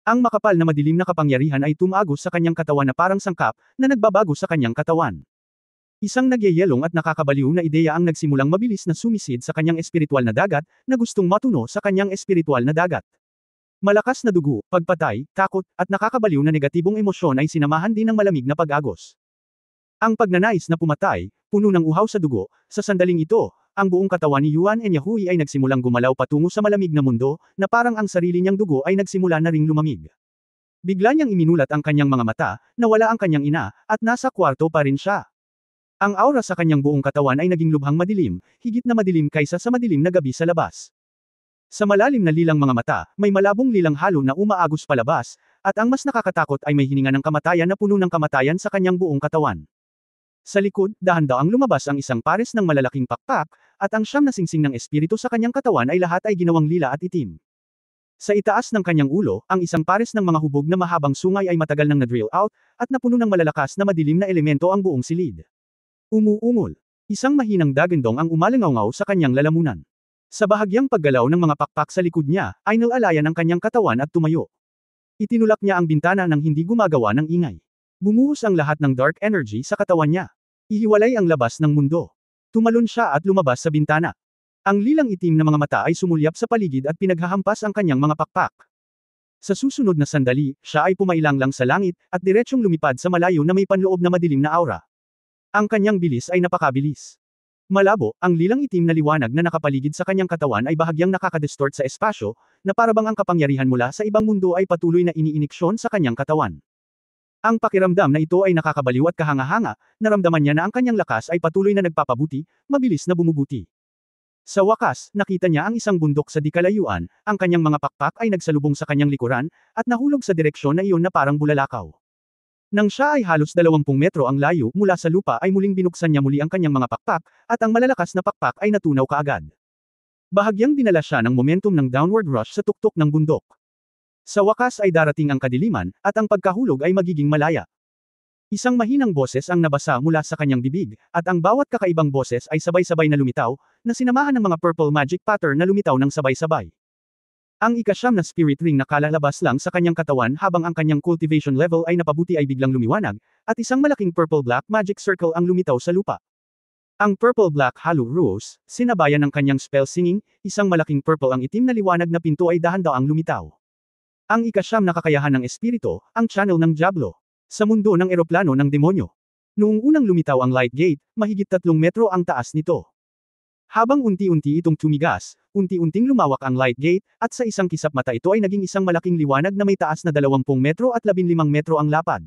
Ang makapal na madilim na kapangyarihan ay tumagos sa kanyang katawan na parang sangkap, na nagbabago sa kanyang katawan. Isang nagyayelong at nakakabaliw na ideya ang nagsimulang mabilis na sumisid sa kanyang espiritual na dagat, na gustong matuno sa kanyang espiritual na dagat. Malakas na dugo, pagpatay, takot, at nakakabaliw na negatibong emosyon ay sinamahan din ng malamig na pag-agos. Ang pagnanais na pumatay, puno ng uhaw sa dugo, sa sandaling ito, ang buong katawan ni Yuan Enyahui ay nagsimulang gumalaw patungo sa malamig na mundo, na parang ang sarili niyang dugo ay nagsimula na ring lumamig. Bigla niyang iminulat ang kanyang mga mata, nawala ang kanyang ina, at nasa kwarto pa rin siya. Ang aura sa kanyang buong katawan ay naging lubhang madilim, higit na madilim kaysa sa madilim na gabi sa labas. Sa malalim na lilang mga mata, may malabong lilang halo na umaagos palabas, at ang mas nakakatakot ay may hininga ng kamatayan na puno ng kamatayan sa kanyang buong katawan. Sa likod, dahan-daang lumabas ang isang pares ng malalaking pakpak, at ang siyam na singsing ng espiritu sa kanyang katawan ay lahat ay ginawang lila at itim. Sa itaas ng kanyang ulo, ang isang pares ng mga hubog na mahabang sungay ay matagal nang na-drill out, at napuno ng malalakas na madilim na elemento ang buong silid. Umuungol. Isang mahinang dagandong ang umalangaw sa kanyang lalamunan. Sa bahagyang paggalaw ng mga pakpak sa likod niya, ay nalalayan ang kanyang katawan at tumayo. Itinulak niya ang bintana nang hindi gumagawa ng ingay. Bumuhos ang lahat ng dark energy sa katawan niya. Ihiwalay ang labas ng mundo. Tumalon siya at lumabas sa bintana. Ang lilang itim na mga mata ay sumulyap sa paligid at pinaghahampas ang kanyang mga pakpak. Sa susunod na sandali, siya ay pumailanglang sa langit, at diretsyong lumipad sa malayo na may panloob na madilim na aura. Ang kanyang bilis ay napakabilis. Malabo, ang lilang itim na liwanag na nakapaligid sa kanyang katawan ay bahagyang nakakadistort sa espasyo, na parabang ang kapangyarihan mula sa ibang mundo ay patuloy na iniiniksyon sa kanyang katawan. Ang pakiramdam na ito ay nakakabaliw at kahanga-hanga, naramdaman niya na ang kanyang lakas ay patuloy na nagpapabuti, mabilis na bumubuti. Sa wakas, nakita niya ang isang bundok sa di kalayuan, ang kanyang mga pakpak ay nagsalubong sa kanyang likuran, at nahulog sa direksyon na iyon na parang bulalakaw. Nang siya ay halos 20 metro ang layo mula sa lupa ay muling binuksan niya muli ang kanyang mga pakpak, at ang malalakas na pakpak ay natunaw kaagad. Bahagyang dinala siya ng momentum ng downward rush sa tuktok ng bundok. Sa wakas ay darating ang kadiliman, at ang pagkahulog ay magiging malaya. Isang mahinang boses ang nabasa mula sa kanyang bibig, at ang bawat kakaibang boses ay sabay-sabay na lumitaw, na sinamahan ng mga purple magic pattern na lumitaw ng sabay-sabay. Ang ikasyam na spirit ring na kalalabas lang sa kanyang katawan habang ang kanyang cultivation level ay napabuti ay biglang lumiwanag, at isang malaking purple-black magic circle ang lumitaw sa lupa. Ang purple-black halo rose, sinabayan ng kanyang spell singing, isang malaking purple ang itim na liwanag na pinto ay dahan-daang lumitaw. Ang ikasyam na kakayahan ng espiritu, ang channel ng Diablo. Sa mundo ng eroplano ng demonyo. Noong unang lumitaw ang light gate, mahigit 3 metro ang taas nito. Habang unti-unti itong tumigas, unti-unting lumawak ang light gate, at sa isang kisap mata ito ay naging isang malaking liwanag na may taas na 20 metro at 15 metro ang lapad.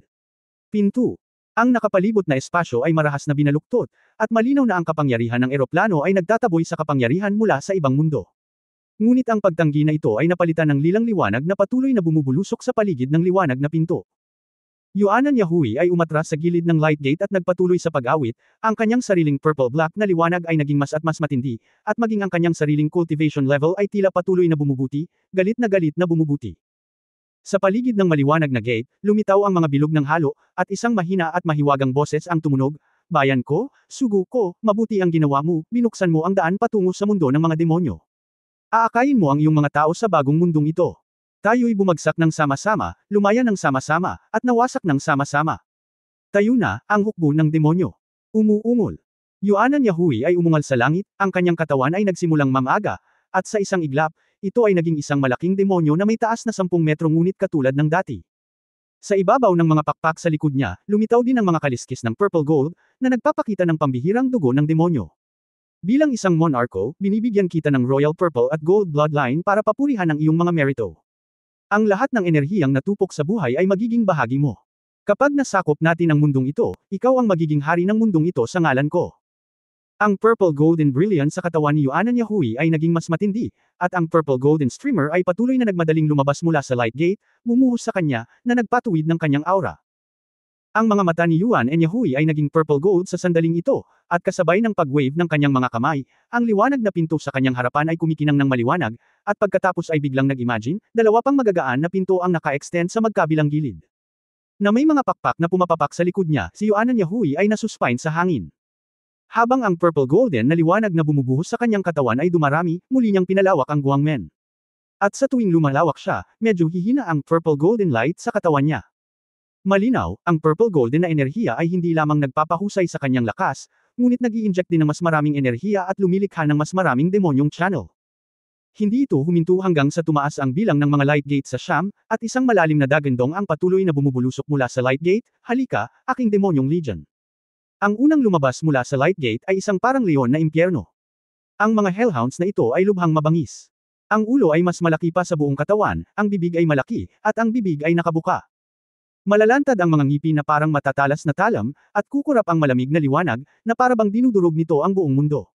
Pinto. Ang nakapalibot na espasyo ay marahas na binaluktot, at malinaw na ang kapangyarihan ng eroplano ay nagtataboy sa kapangyarihan mula sa ibang mundo. Ngunit ang pagtanggi na ito ay napalitan ng lilang liwanag na patuloy na bumubulusok sa paligid ng liwanag na pinto. Yuan Enyahui ay umatras sa gilid ng light gate at nagpatuloy sa pag-awit, ang kanyang sariling purple-black na liwanag ay naging mas at mas matindi, at maging ang kanyang sariling cultivation level ay tila patuloy na bumubuti, galit na bumubuti. Sa paligid ng maliwanag na gate, lumitaw ang mga bilog ng halo, at isang mahina at mahiwagang boses ang tumunog, "Bayan ko, sugo ko, mabuti ang ginawa mo, binuksan mo ang daan patungo sa mundo ng mga demonyo. Aakayin mo ang iyong mga tao sa bagong mundong ito. Tayo'y bumagsak ng sama-sama, lumaya ng sama-sama, at nawasak ng sama-sama. Tayo na, ang hukbo ng demonyo." Umuungol. Yuan Enyahui ay umungal sa langit, ang kanyang katawan ay nagsimulang mamaga, at sa isang iglap, ito ay naging isang malaking demonyo na may taas na 10 metro ngunit katulad ng dati. Sa ibabaw ng mga pakpak sa likod niya, lumitaw din ang mga kaliskis ng purple gold, na nagpapakita ng pambihirang dugo ng demonyo. Bilang isang monarko, binibigyan kita ng royal purple at gold bloodline para papurihan ang iyong mga merito. Ang lahat ng enerhiyang natupok sa buhay ay magiging bahagi mo. Kapag nasakop natin ang mundong ito, ikaw ang magiging hari ng mundong ito sa ngalan ko. Ang purple golden brilliance sa katawan ni Yuan Enyahui ay naging mas matindi, at ang purple golden streamer ay patuloy na nagmadaling lumabas mula sa light gate, bumuhos sa kanya, na nagpatuwid ng kanyang aura. Ang mga mata ni Yuan Enyahui ay naging purple gold sa sandaling ito, at kasabay ng pag-wave ng kanyang mga kamay, ang liwanag na pinto sa kanyang harapan ay kumikinang ng maliwanag, at pagkatapos ay biglang nag-imagine, dalawa pang magagaan na pinto ang naka-extend sa magkabilang gilid. Na may mga pakpak na pumapapak sa likod niya, si Yuan Enyahui ay nasuspine sa hangin. Habang ang purple golden na liwanag na bumubuhos sa kanyang katawan ay dumarami, muli niyang pinalawak ang guwangmen. At sa tuwing lumalawak siya, medyo hihina ang purple golden light sa katawan niya. Malinaw, ang purple golden na enerhiya ay hindi lamang nagpapahusay sa kanyang lakas, ngunit nag-i-inject din ng mas maraming enerhiya at lumilikha ng mas maraming demonyong channel. Hindi ito huminto hanggang sa tumaas ang bilang ng mga light gate sa siyam, at isang malalim na dagandong ang patuloy na bumubulusok mula sa light gate. Halika, aking demonyong legion. Ang unang lumabas mula sa light gate ay isang parang leon na impyerno. Ang mga hellhounds na ito ay lubhang mabangis. Ang ulo ay mas malaki pa sa buong katawan, ang bibig ay malaki, at ang bibig ay nakabuka. Malalantad ang mga ngipin na parang matatalas na talam, at kukurap ang malamig na liwanag, na parabang dinudurog nito ang buong mundo.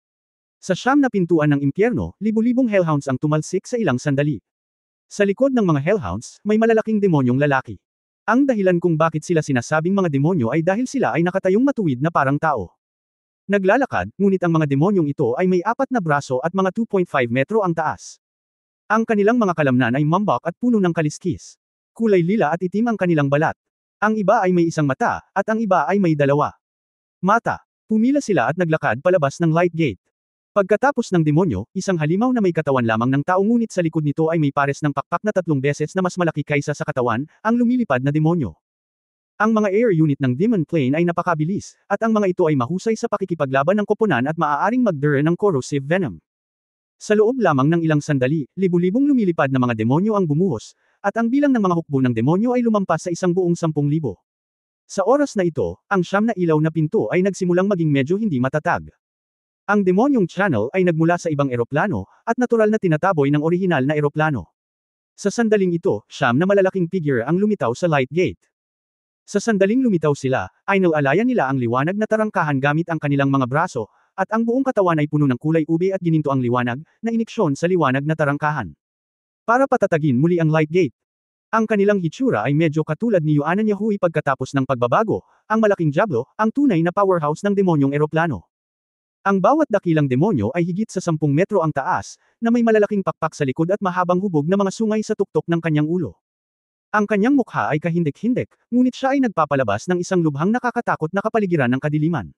Sa siyam na pintuan ng impyerno, libu-libong hellhounds ang tumalsik sa ilang sandali. Sa likod ng mga hellhounds, may malalaking demonyong lalaki. Ang dahilan kung bakit sila sinasabing mga demonyo ay dahil sila ay nakatayong matuwid na parang tao. Naglalakad, ngunit ang mga demonyong ito ay may 4 na braso at mga 2.5 metro ang taas. Ang kanilang mga kalamnan ay mambak at puno ng kaliskis. Kulay lila at itim ang kanilang balat. Ang iba ay may isang mata, at ang iba ay may 2 mata. Pumila sila at naglakad palabas ng light gate. Pagkatapos ng demonyo, isang halimaw na may katawan lamang ng tao ngunit sa likod nito ay may pares ng pakpak na 3 beses na mas malaki kaysa sa katawan, ang lumilipad na demonyo. Ang mga air unit ng Demon Plane ay napakabilis, at ang mga ito ay mahusay sa pakikipaglaban ng koponan at maaaring magdure ng corrosive venom. Sa loob lamang ng ilang sandali, libu-libong lumilipad na mga demonyo ang bumuhos, at ang bilang ng mga hukbo ng demonyo ay lumampas sa isang buong 10,000. Sa oras na ito, ang siyam na ilaw na pinto ay nagsimulang maging medyo hindi matatag. Ang demonyong channel ay nagmula sa ibang eroplano, at natural na tinataboy ng orihinal na eroplano. Sa sandaling ito, siyam na malalaking figure ang lumitaw sa light gate. Sa sandaling lumitaw sila, ay nalalayan nila ang liwanag na tarangkahan gamit ang kanilang mga braso, at ang buong katawan ay puno ng kulay ube at gininto ang liwanag, na iniksyon sa liwanag na tarangkahan. Para patatagin muli ang light gate. Ang kanilang hitsura ay medyo katulad ni Yuanan Yahui pagkatapos ng pagbabago, ang malaking Diablo, ang tunay na powerhouse ng demonyong eroplano. Ang bawat dakilang demonyo ay higit sa 10 metro ang taas, na may malalaking pakpak sa likod at mahabang hubog na mga sungay sa tuktok ng kanyang ulo. Ang kanyang mukha ay kahindik-hindik, ngunit siya ay nagpapalabas ng isang lubhang nakakatakot na kapaligiran ng kadiliman.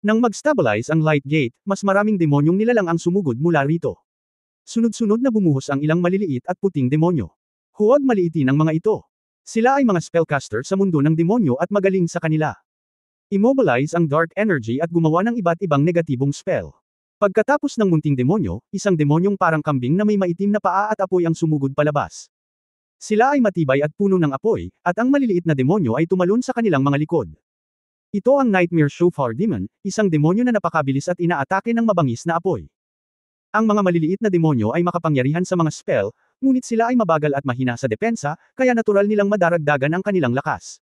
Nang mag-stabilize ang light gate, mas maraming demonyong nilalang ang sumugod mula rito. Sunod-sunod na bumuhos ang ilang maliliit at puting demonyo. Huwag maliitin ang mga ito. Sila ay mga spellcaster sa mundo ng demonyo at magaling sa kanila. Immobilize ang dark energy at gumawa ng iba't ibang negatibong spell. Pagkatapos ng munting demonyo, isang demonyong parang kambing na may maitim na paa at apoy ang sumugod palabas. Sila ay matibay at puno ng apoy, at ang maliliit na demonyo ay tumalon sa kanilang mga likod. Ito ang Nightmare Shofar Demon, isang demonyo na napakabilis at inaatake ng mabangis na apoy. Ang mga maliliit na demonyo ay makapangyarihan sa mga spell, ngunit sila ay mabagal at mahina sa depensa, kaya natural nilang madaragdagan ang kanilang lakas.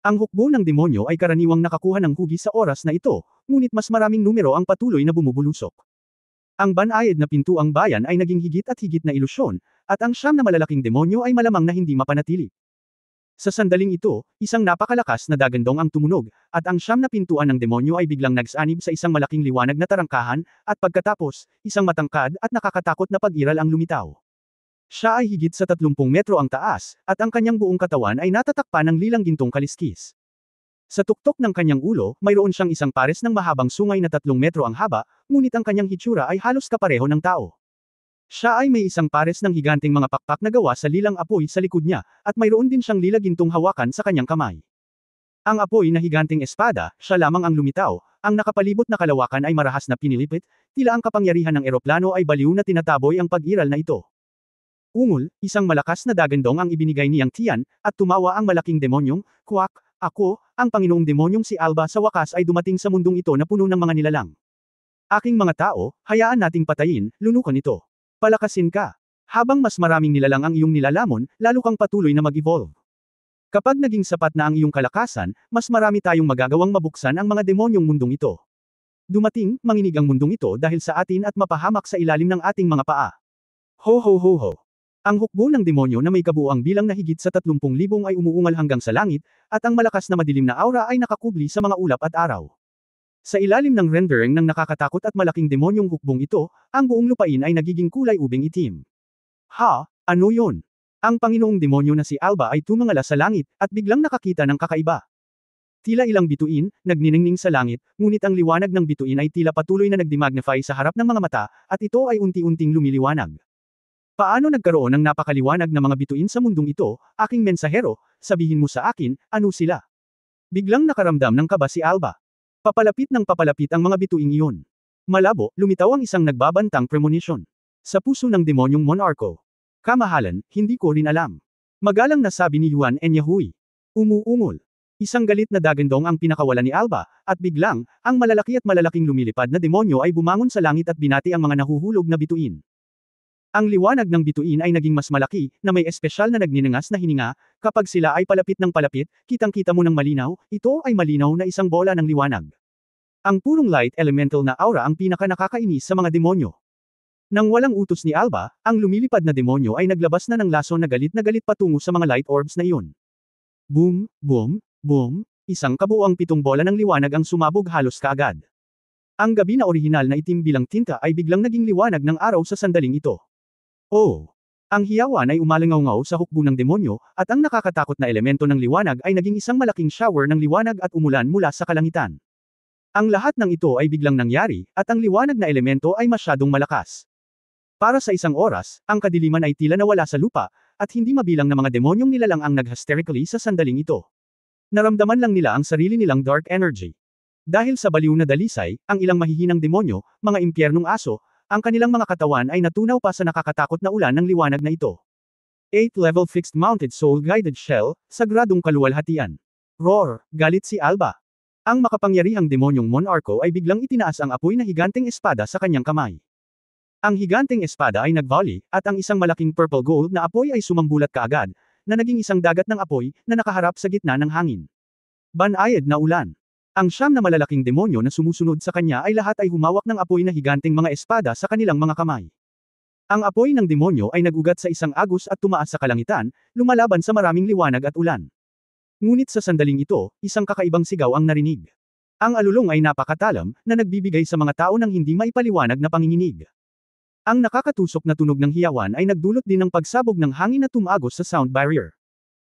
Ang hukbo ng demonyo ay karaniwang nakakuha ng hugi sa oras na ito, ngunit mas maraming numero ang patuloy na bumubulusok. Ang banayad na pintuang bayan ay naging higit at higit na ilusyon, at ang siyam na malalaking demonyo ay malamang na hindi mapanatili. Sa sandaling ito, isang napakalakas na dagandong ang tumunog, at ang siyam na pintuan ng demonyo ay biglang nagsanib sa isang malaking liwanag na tarangkahan, at pagkatapos, isang matangkad at nakakatakot na pag-iral ang lumitaw. Siya ay higit sa 30 metro ang taas, at ang kanyang buong katawan ay natatakpan ng lilang gintong kaliskis. Sa tuktok ng kanyang ulo, mayroon siyang isang pares ng mahabang sungay na 3 metro ang haba, ngunit ang kanyang hitsura ay halos kapareho ng tao. Siya ay may isang pares ng higanting mga pakpak na gawa sa lilang apoy sa likod niya, at mayroon din siyang lilagintong hawakan sa kanyang kamay. Ang apoy na higanting espada, siya lamang ang lumitaw, ang nakapalibot na kalawakan ay marahas na pinilipit, tila ang kapangyarihan ng eroplano ay baliw na tinataboy ang pag-iral na ito. Ungol, isang malakas na dagandong ang ibinigay niyang tiyan, at tumawa ang malaking demonyong, "Kwak, ako, ang Panginoong demonyong si Alba sa wakas ay dumating sa mundong ito na puno ng mga nilalang. Aking mga tao, hayaan nating patayin, lunukan ito. Palakasin ka. Habang mas maraming nilalang ang iyong nilalamon, lalo kang patuloy na mag-evolve. Kapag naging sapat na ang iyong kalakasan, mas marami tayong magagawang mabuksan ang mga demonyong mundong ito. Dumating, manginig ang mundong ito dahil sa atin at mapahamak sa ilalim ng ating mga paa. Ho ho ho ho. Ang hukbo ng demonyo na may kabuuang bilang na higit sa 30,000 ay umuungal hanggang sa langit, at ang malakas na madilim na aura ay nakakubli sa mga ulap at araw. Sa ilalim ng rendering ng nakakatakot at malaking demonyong hukbong ito, ang buong lupain ay nagiging kulay ubing itim. Ha, ano yon? Ang Panginoong demonyo na si Alba ay tumingala sa langit, at biglang nakakita ng kakaiba. Tila ilang bituin, nagniningning sa langit, ngunit ang liwanag ng bituin ay tila patuloy na nagdimagnify sa harap ng mga mata, at ito ay unti-unting lumiliwanag. Paano nagkaroon ng napakaliwanag na mga bituin sa mundong ito, aking mensahero, sabihin mo sa akin, ano sila? Biglang nakaramdam ng kaba si Alba. Papalapit ng papalapit ang mga bituing iyon. Malabo, lumitaw ang isang nagbabantang premonition. Sa puso ng demonyong Monarco. Kamahalan, hindi ko rin alam. Magalang na sabi ni Yuan Enyahui. Umuungol. Isang galit na dagandong ang pinakawalan ni Alba, at biglang, ang malalaki at malalaking lumilipad na demonyo ay bumangon sa langit at binati ang mga nahuhulog na bituin. Ang liwanag ng bituin ay naging mas malaki, na may espesyal na nagninangas na hininga, kapag sila ay palapit ng palapit, kitang-kita mo ng malinaw, ito ay malinaw na isang bola ng liwanag. Ang purong light elemental na aura ang pinaka-nakakainis sa mga demonyo. Nang walang utos ni Alba, ang lumilipad na demonyo ay naglabas na ng laso na galit patungo sa mga light orbs na iyon. Boom, boom, boom, isang kabuuang 7 bola ng liwanag ang sumabog halos kaagad. Ang gabi na orihinal na itim bilang tinta ay biglang naging liwanag ng araw sa sandaling ito. Oh! Ang hiyawan ay umalingaw-ngaw sa hukbo ng demonyo, at ang nakakatakot na elemento ng liwanag ay naging isang malaking shower ng liwanag at umulan mula sa kalangitan. Ang lahat ng ito ay biglang nangyari, at ang liwanag na elemento ay masyadong malakas. Para sa isang oras, ang kadiliman ay tila nawala sa lupa, at hindi mabilang na mga demonyong nilalang ang nag-hysterically sa sandaling ito. Naramdaman lang nila ang sarili nilang dark energy. Dahil sa baliw na dalisay, ang ilang mahihinang demonyo, mga impyernong aso, ang kanilang mga katawan ay natunaw pa sa nakakatakot na ulan ng liwanag na ito. 8-level fixed mounted soul guided shell, sagradong kaluwalhatian. Roar, galit si Alba. Ang makapangyarihang demonyong Monarco ay biglang itinaas ang apoy na higanteng espada sa kanyang kamay. Ang higanteng espada ay nag-volley, at ang isang malaking purple gold na apoy ay sumambulat kaagad, na naging isang dagat ng apoy, na nakaharap sa gitna ng hangin. Banayad na ulan. Ang 9 na malalaking demonyo na sumusunod sa kanya ay lahat ay humawak ng apoy na higanteng mga espada sa kanilang mga kamay. Ang apoy ng demonyo ay nagugat sa isang agos at tumaas sa kalangitan, lumalaban sa maraming liwanag at ulan. Ngunit sa sandaling ito, isang kakaibang sigaw ang narinig. Ang alulong ay napakatalam, na nagbibigay sa mga tao ng hindi maipaliwanag na panginginig. Ang nakakatusok na tunog ng hiyawan ay nagdulot din ng pagsabog ng hangin na tumagos sa sound barrier.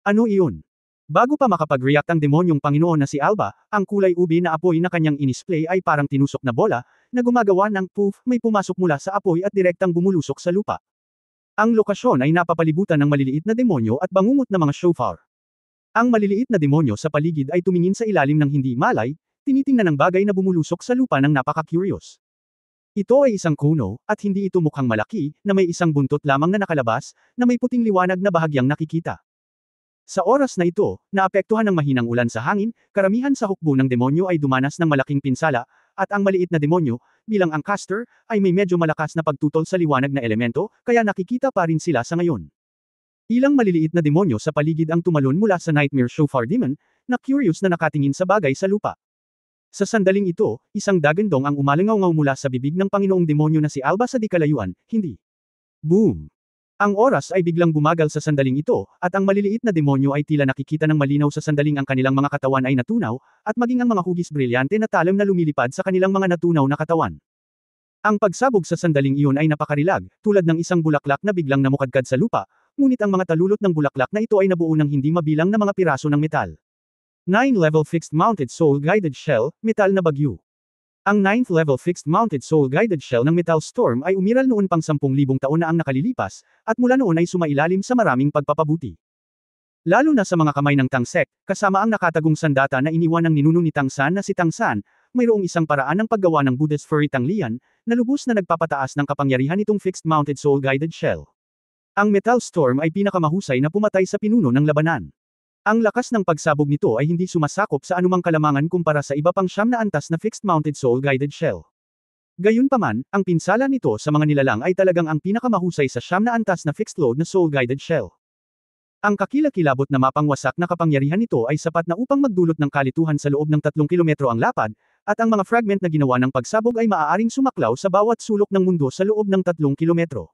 Ano iyon? Bago pa makapag-react ang demonyong Panginoon na si Alba, ang kulay ubi na apoy na kanyang inisplay ay parang tinusok na bola, na gumagawa ng poof, may pumasok mula sa apoy at direktang bumulusok sa lupa. Ang lokasyon ay napapalibutan ng maliliit na demonyo at bangungot na mga shofar. Ang maliliit na demonyo sa paligid ay tumingin sa ilalim ng hindi malay, tinitingnan ang bagay na bumulusok sa lupa ng napaka-curious. Ito ay isang kuno, at hindi ito mukhang malaki, na may isang buntot lamang na nakalabas, na may puting liwanag na bahagyang nakikita. Sa oras na ito, naapektuhan ng mahinang ulan sa hangin, karamihan sa hukbo ng demonyo ay dumanas ng malaking pinsala, at ang maliit na demonyo, bilang ang caster, ay may medyo malakas na pagtutol sa liwanag na elemento, kaya nakikita pa rin sila sa ngayon. Ilang maliliit na demonyo sa paligid ang tumalon mula sa Nightmare Shofar Demon, na curious na nakatingin sa bagay sa lupa. Sa sandaling ito, isang dagandong ang umalingaw-ngaw mula sa bibig ng Panginoong demonyo na si Alba sa di kalayuan, hindi. Boom! Ang oras ay biglang bumagal sa sandaling ito, at ang maliliit na demonyo ay tila nakikita ng malinaw sa sandaling ang kanilang mga katawan ay natunaw, at maging ang mga hugis brilyante na talim na lumilipad sa kanilang mga natunaw na katawan. Ang pagsabog sa sandaling iyon ay napakarilag, tulad ng isang bulaklak na biglang namukadkad sa lupa, ngunit ang mga talulot ng bulaklak na ito ay nabuo ng hindi mabilang na mga piraso ng metal. 9-level fixed mounted soul guided shell, metal na bagyo. Ang 9th level fixed mounted soul guided shell ng Metal Storm ay umiral noon pang 10,000 taon na ang nakalilipas, at mula noon ay sumailalim sa maraming pagpapabuti. Lalo na sa mga kamay ng Tangsek, kasama ang nakatagong sandata na iniwan ng ninuno ni Tangsan na si Tangsan, mayroong isang paraan ng paggawa ng Buddha's Furry Tanglian, na lubos na nagpapataas ng kapangyarihan nitong fixed mounted soul guided shell. Ang Metal Storm ay pinakamahusay na pumatay sa pinuno ng labanan. Ang lakas ng pagsabog nito ay hindi sumasakop sa anumang kalamangan kumpara sa iba pang 9 na antas na fixed-mounted soul-guided shell. Gayunpaman, ang pinsala nito sa mga nilalang ay talagang ang pinakamahusay sa 9 na antas na fixed-load na soul-guided shell. Ang kakilakilabot na mapangwasak na kapangyarihan nito ay sapat na upang magdulot ng kalituhan sa loob ng 3 kilometro ang lapad, at ang mga fragment na ginawa ng pagsabog ay maaaring sumaklaw sa bawat sulok ng mundo sa loob ng 3 kilometro.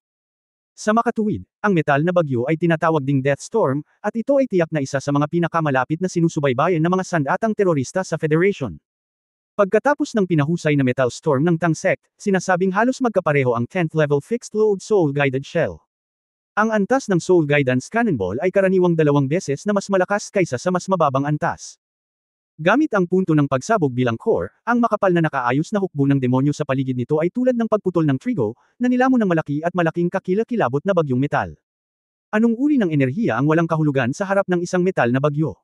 Sa makatuwid, ang metal na bagyo ay tinatawag ding Death Storm, at ito ay tiyak na isa sa mga pinakamalapit na sinusubaybayan ng mga sandatang terorista sa Federation. Pagkatapos ng pinahusay na Metal Storm ng Tangsek, sinasabing halos magkapareho ang 10th level fixed load soul guided shell. Ang antas ng soul guidance cannonball ay karaniwang 2 beses na mas malakas kaysa sa mas mababang antas. Gamit ang punto ng pagsabog bilang core, ang makapal na nakaayos na hukbo ng demonyo sa paligid nito ay tulad ng pagputol ng trigo, na nilamon ng malaki at malaking kakilakilabot na bagyong metal. Anong uri ng enerhiya ang walang kahulugan sa harap ng isang metal na bagyo?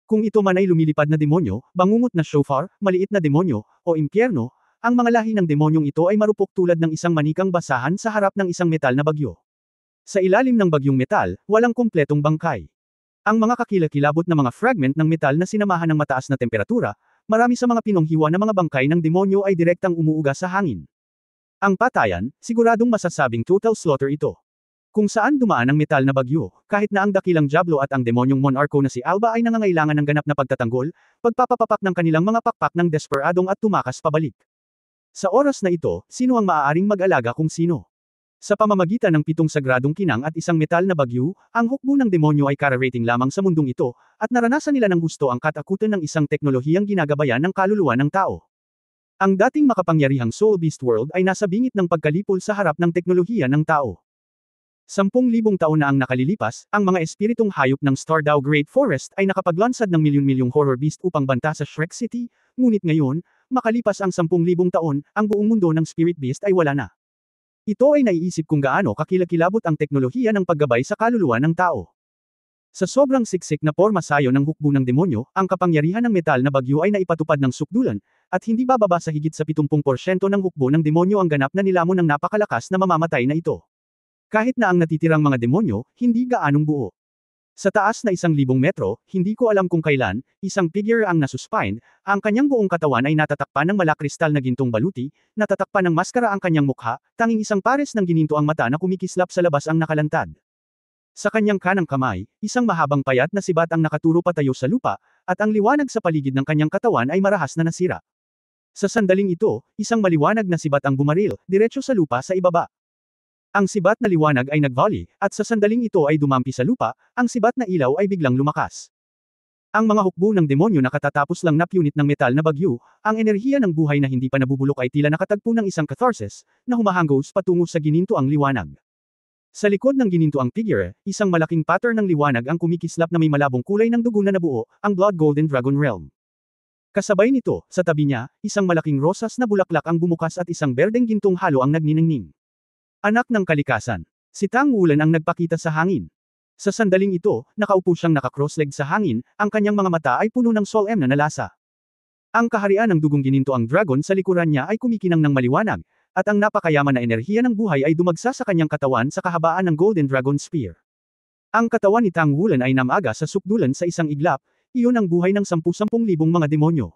Kung ito man ay lumilipad na demonyo, bangungot na shofar, maliit na demonyo, o impyerno, ang mga lahi ng demonyong ito ay marupok tulad ng isang manikang basahan sa harap ng isang metal na bagyo. Sa ilalim ng bagyong metal, walang kumpletong bangkay. Ang mga kakilakilabot na mga fragment ng metal na sinamahan ng mataas na temperatura, marami sa mga pinonghiwa na mga bangkay ng demonyo ay direktang umuuga sa hangin. Ang patayan, siguradong masasabing total slaughter ito. Kung saan dumaan ang metal na bagyo, kahit na ang dakilang Diablo at ang demonyong monarko na si Alba ay nangangailangan ng ganap na pagtatanggol, pagpapapapak ng kanilang mga pakpak ng desperadong at tumakas pabalik. Sa oras na ito, sino ang maaaring mag-alaga kung sino? Sa pamamagitan ng 7 sagradong kinang at isang metal na bagyo, ang hukbo ng demonyo ay kararating lamang sa mundong ito, at naranasan nila ng gusto ang katakutan ng isang teknolohiyang ginagabayan ng kaluluwa ng tao. Ang dating makapangyarihang Soul Beast World ay nasa bingit ng pagkalipol sa harap ng teknolohiya ng tao. 10,000 taon na ang nakalilipas, ang mga espiritong hayop ng Stardew Great Forest ay nakapaglansad ng milyon-milyong horror beast upang banta sa Shrek City, ngunit ngayon, makalipas ang 10,000 taon, ang buong mundo ng spirit beast ay wala na. Ito ay naiisip kung gaano kakilakilabot ang teknolohiya ng paggabay sa kaluluwa ng tao. Sa sobrang siksik na porma sayo ng hukbo ng demonyo, ang kapangyarihan ng metal na bagyo ay naipatupad ng sukdulan, at hindi bababa sa higit sa 70% ng hukbo ng demonyo ang ganap na nilamon ng napakalakas na mamamatay na ito. Kahit na ang natitirang mga demonyo, hindi gaanong buo. Sa taas na 1,000 metro, hindi ko alam kung kailan, isang figure ang nasuspine, ang kanyang buong katawan ay natatakpan ng malakristal na gintong baluti, natatakpan ng maskara ang kanyang mukha, tanging isang pares ng gininto ang mata na kumikislap sa labas ang nakalantad. Sa kanyang kanang kamay, isang mahabang payat na sibat ang nakaturo patayo sa lupa, at ang liwanag sa paligid ng kanyang katawan ay marahas na nasira. Sa sandaling ito, isang maliwanag na sibat ang bumaril, diretso sa lupa sa ibaba. Ang sibat na liwanag ay nag-volley, at sa sandaling ito ay dumampi sa lupa, ang sibat na ilaw ay biglang lumakas. Ang mga hukbo ng demonyo na katatapos lang napunit ng metal na bagyo, ang enerhiya ng buhay na hindi pa nabubulok ay tila nakatagpo ng isang catharsis, na humahanggos patungo sa gininto ang liwanag. Sa likod ng gininto ang figure, isang malaking pattern ng liwanag ang kumikislap na may malabong kulay ng dugo na nabuo, ang Blood Golden Dragon Realm. Kasabay nito, sa tabi niya, isang malaking rosas na bulaklak ang bumukas at isang berdeng gintong halo ang nagniningning. Anak ng kalikasan. Si Tang Wulan ang nagpakita sa hangin. Sa sandaling ito, nakaupo siyang naka-cross-legged sa hangin, ang kanyang mga mata ay puno ng Soul M na nalasa. Ang kaharian ng dugong gininto ang dragon sa likuran niya ay kumikinang ng maliwanag, at ang napakayaman na enerhiya ng buhay ay dumagsa sa kanyang katawan sa kahabaan ng Golden Dragon Spear. Ang katawan ni Tang Wulan ay namaga sa sukdulan sa isang iglap, iyon ang buhay ng 10,000 mga demonyo.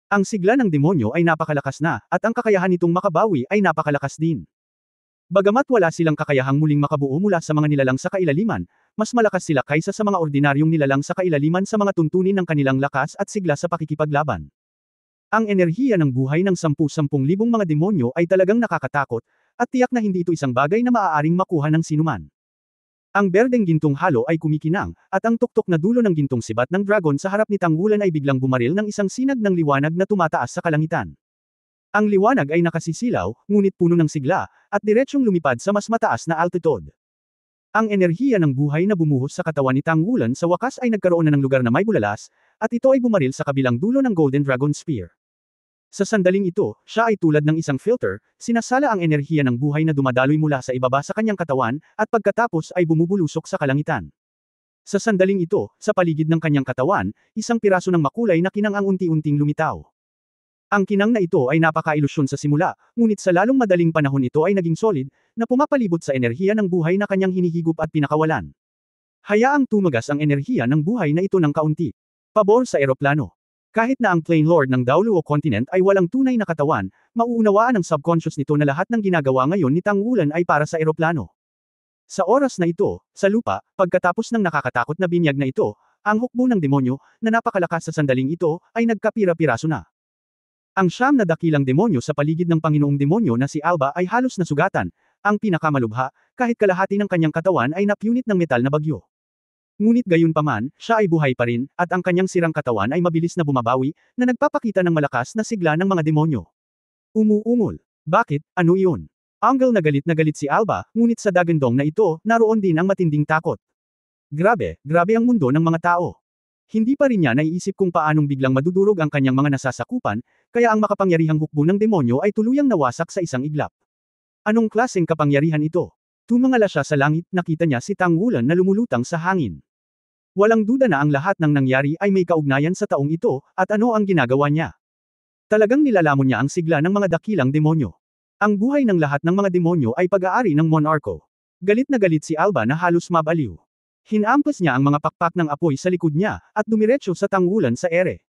Ang sigla ng demonyo ay napakalakas na, at ang kakayahan nitong makabawi ay napakalakas din. Bagamat wala silang kakayahang muling makabuo mula sa mga nilalang sa kailaliman, mas malakas sila kaysa sa mga ordinaryong nilalang sa kailaliman sa mga tuntunin ng kanilang lakas at sigla sa pakikipaglaban. Ang enerhiya ng buhay ng 10,000 mga demonyo ay talagang nakakatakot, at tiyak na hindi ito isang bagay na maaaring makuha ng sinuman. Ang berdeng gintong halo ay kumikinang, at ang tuktok na dulo ng gintong sibat ng dragon sa harap ni Tang Wulan ay biglang bumaril ng isang sinag ng liwanag na tumataas sa kalangitan. Ang liwanag ay nakasisilaw, ngunit puno ng sigla, at diretsyong lumipad sa mas mataas na altitude. Ang enerhiya ng buhay na bumuhos sa katawan ni Tang Wulan sa wakas ay nagkaroon na ng lugar na may bulalas, at ito ay bumaril sa kabilang dulo ng Golden Dragon Spear. Sa sandaling ito, siya ay tulad ng isang filter, sinasala ang enerhiya ng buhay na dumadaloy mula sa ibaba sa kanyang katawan, at pagkatapos ay bumubulusok sa kalangitan. Sa sandaling ito, sa paligid ng kanyang katawan, isang piraso ng makulay na kinang ang unti-unting lumitaw. Ang kinang na ito ay napaka-ilusyon sa simula, ngunit sa lalong madaling panahon ito ay naging solid, na pumapalibot sa enerhiya ng buhay na kanyang hinihigop at pinakawalan. Hayaang tumagas ang enerhiya ng buhay na ito ng kaunti. Pabor sa eroplano. Kahit na ang Plain Lord ng Daoluo Continent ay walang tunay na katawan, mauunawaan ng subconscious nito na lahat ng ginagawa ngayon ni Tang Wulan ay para sa eroplano. Sa oras na ito, sa lupa, pagkatapos ng nakakatakot na binyag na ito, ang hukbo ng demonyo, na napakalakas sa sandaling ito, ay nagkapira-piraso na. Ang 9 na dakilang demonyo sa paligid ng Panginoong demonyo na si Alba ay halos nasugatan, ang pinakamalubha, kahit kalahati ng kanyang katawan ay napunit ng metal na bagyo. Ngunit gayunpaman, siya ay buhay pa rin, at ang kanyang sirang katawan ay mabilis na bumabawi, na nagpapakita ng malakas na sigla ng mga demonyo. Umuungol. Bakit, ano iyon? Angle na galit si Alba, ngunit sa dagandong na ito, naroon din ang matinding takot. Grabe, grabe ang mundo ng mga tao. Hindi pa rin niya naiisip kung paanong biglang madudurog ang kanyang mga nasasakupan, kaya ang makapangyarihang hukbo ng demonyo ay tuluyang nawasak sa isang iglap. Anong klaseng kapangyarihan ito? Tumingala siya sa langit, nakita niya si Tang Wulan na lumulutang sa hangin. Walang duda na ang lahat ng nangyari ay may kaugnayan sa taong ito, at ano ang ginagawa niya. Talagang nilalamon niya ang sigla ng mga dakilang demonyo. Ang buhay ng lahat ng mga demonyo ay pag-aari ng Monarco. Galit na galit si Alba na halos mabaliw. Hinampas niya ang mga pakpak ng apoy sa likod niya, at dumiretso sa Tang Wulan sa ere.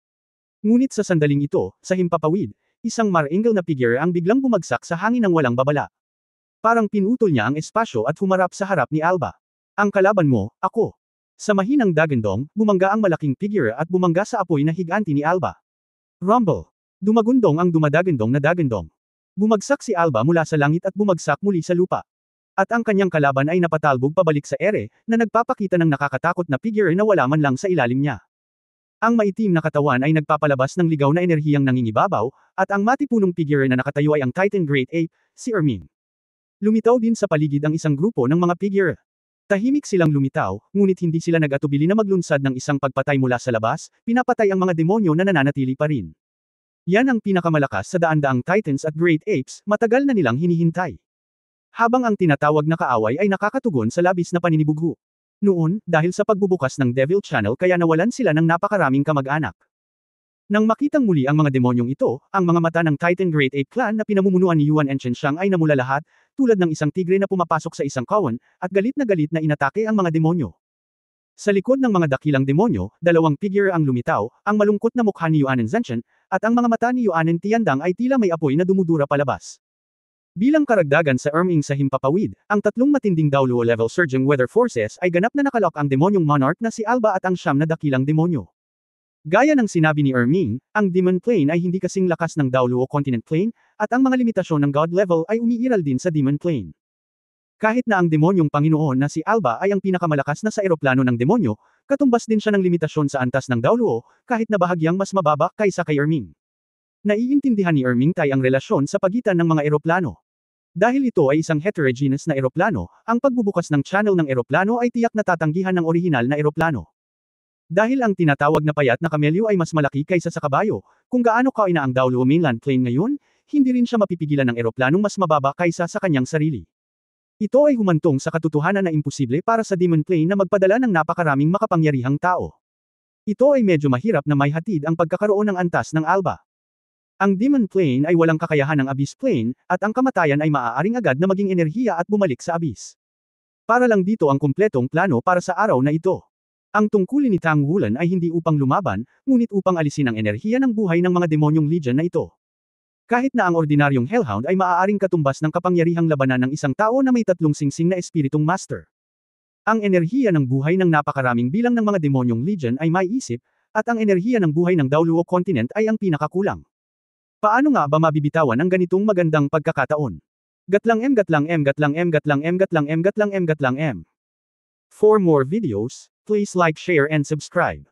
Ngunit sa sandaling ito, sa himpapawid, isang mar-angle na figure ang biglang bumagsak sa hangin ng walang babala. Parang pinutol niya ang espasyo at humarap sa harap ni Alba. Ang kalaban mo, ako. Sa mahinang dagandong, bumangga ang malaking figure at bumangga sa apoy na higanti ni Alba. Rumble. Dumagundong ang dumadagandong na dagandong. Bumagsak si Alba mula sa langit at bumagsak muli sa lupa. At ang kanyang kalaban ay napatalbog pabalik sa ere, na nagpapakita ng nakakatakot na figure na wala man lang sa ilalim niya. Ang maitim na katawan ay nagpapalabas ng ligaw na enerhiyang nangingibabaw, at ang matipunong figure na nakatayo ay ang Titan Great Ape, si Ermine. Lumitaw din sa paligid ang isang grupo ng mga figure. Tahimik silang lumitaw, ngunit hindi sila nag-atubili na maglunsad ng isang pagpatay mula sa labas, pinapatay ang mga demonyo na nananatili pa rin. Yan ang pinakamalakas sa daan-daang Titans at Great Apes, matagal na nilang hinihintay. Habang ang tinatawag na kaaway ay nakakatugon sa labis na paninibugho. Noon, dahil sa pagbubukas ng Devil Channel kaya nawalan sila ng napakaraming kamag-anak. Nang makitang muli ang mga demonyong ito, ang mga mata ng Titan Great Ape Clan na pinamumunuan ni Yuan Enshenxiang ay namula lahat, tulad ng isang tigre na pumapasok sa isang kawan, at galit na inatake ang mga demonyo. Sa likod ng mga dakilang demonyo, dalawang figure ang lumitaw, ang malungkot na mukha ni Yuan Enshenxiang, at ang mga mata ni Yuan Tiandang ay tila may apoy na dumudura palabas. Bilang karagdagan sa Erming sa himpapawid, ang tatlong matinding Daoluo-level surging weather forces ay ganap na nakalok ang demonyong monarch na si Alba at ang siyam na dakilang demonyo. Gaya ng sinabi ni Erming, ang Demon Plane ay hindi kasing lakas ng Daoluo Continent Plane, at ang mga limitasyon ng God level ay umiiral din sa Demon Plane. Kahit na ang demonyong Panginoon na si Alba ay ang pinakamalakas na sa eroplano ng demonyo, katumbas din siya ng limitasyon sa antas ng Daoluo, kahit na bahagyang mas mababa kaysa kay Erming. Naiintindihan ni Erming Tai ang relasyon sa pagitan ng mga eroplano. Dahil ito ay isang heterogeneous na eroplano, ang pagbubukas ng channel ng eroplano ay tiyak na tatanggihan ng orihinal na eroplano. Dahil ang tinatawag na payat na kamelyo ay mas malaki kaysa sa kabayo, kung gaano kaina ang Daoluo mainland plane ngayon, hindi rin siya mapipigilan ng eroplanong mas mababa kaysa sa kanyang sarili. Ito ay humantong sa katotohanan na imposible para sa Demon Plane na magpadala ng napakaraming makapangyarihang tao. Ito ay medyo mahirap na may hatid ang pagkakaroon ng antas ng Alba. Ang Demon Plane ay walang kakayahan ng Abyss Plane, at ang kamatayan ay maaaring agad na maging enerhiya at bumalik sa Abyss. Para lang dito ang kumpletong plano para sa araw na ito. Ang tungkulin ni Tang Wulan ay hindi upang lumaban, ngunit upang alisin ang enerhiya ng buhay ng mga demonyong legion na ito. Kahit na ang ordinaryong Hellhound ay maaaring katumbas ng kapangyarihang labanan ng isang tao na may tatlong singsing na espiritong master. Ang enerhiya ng buhay ng napakaraming bilang ng mga demonyong legion ay may isip, at ang enerhiya ng buhay ng Daoluo Continent ay ang pinakakulang. Paano nga ba mabibitawan ang ganitong magandang pagkakataon? Gatlang M gatlang M gatlang M gatlang M gatlang M gatlang M gatlang M. For more videos, please like, share and subscribe.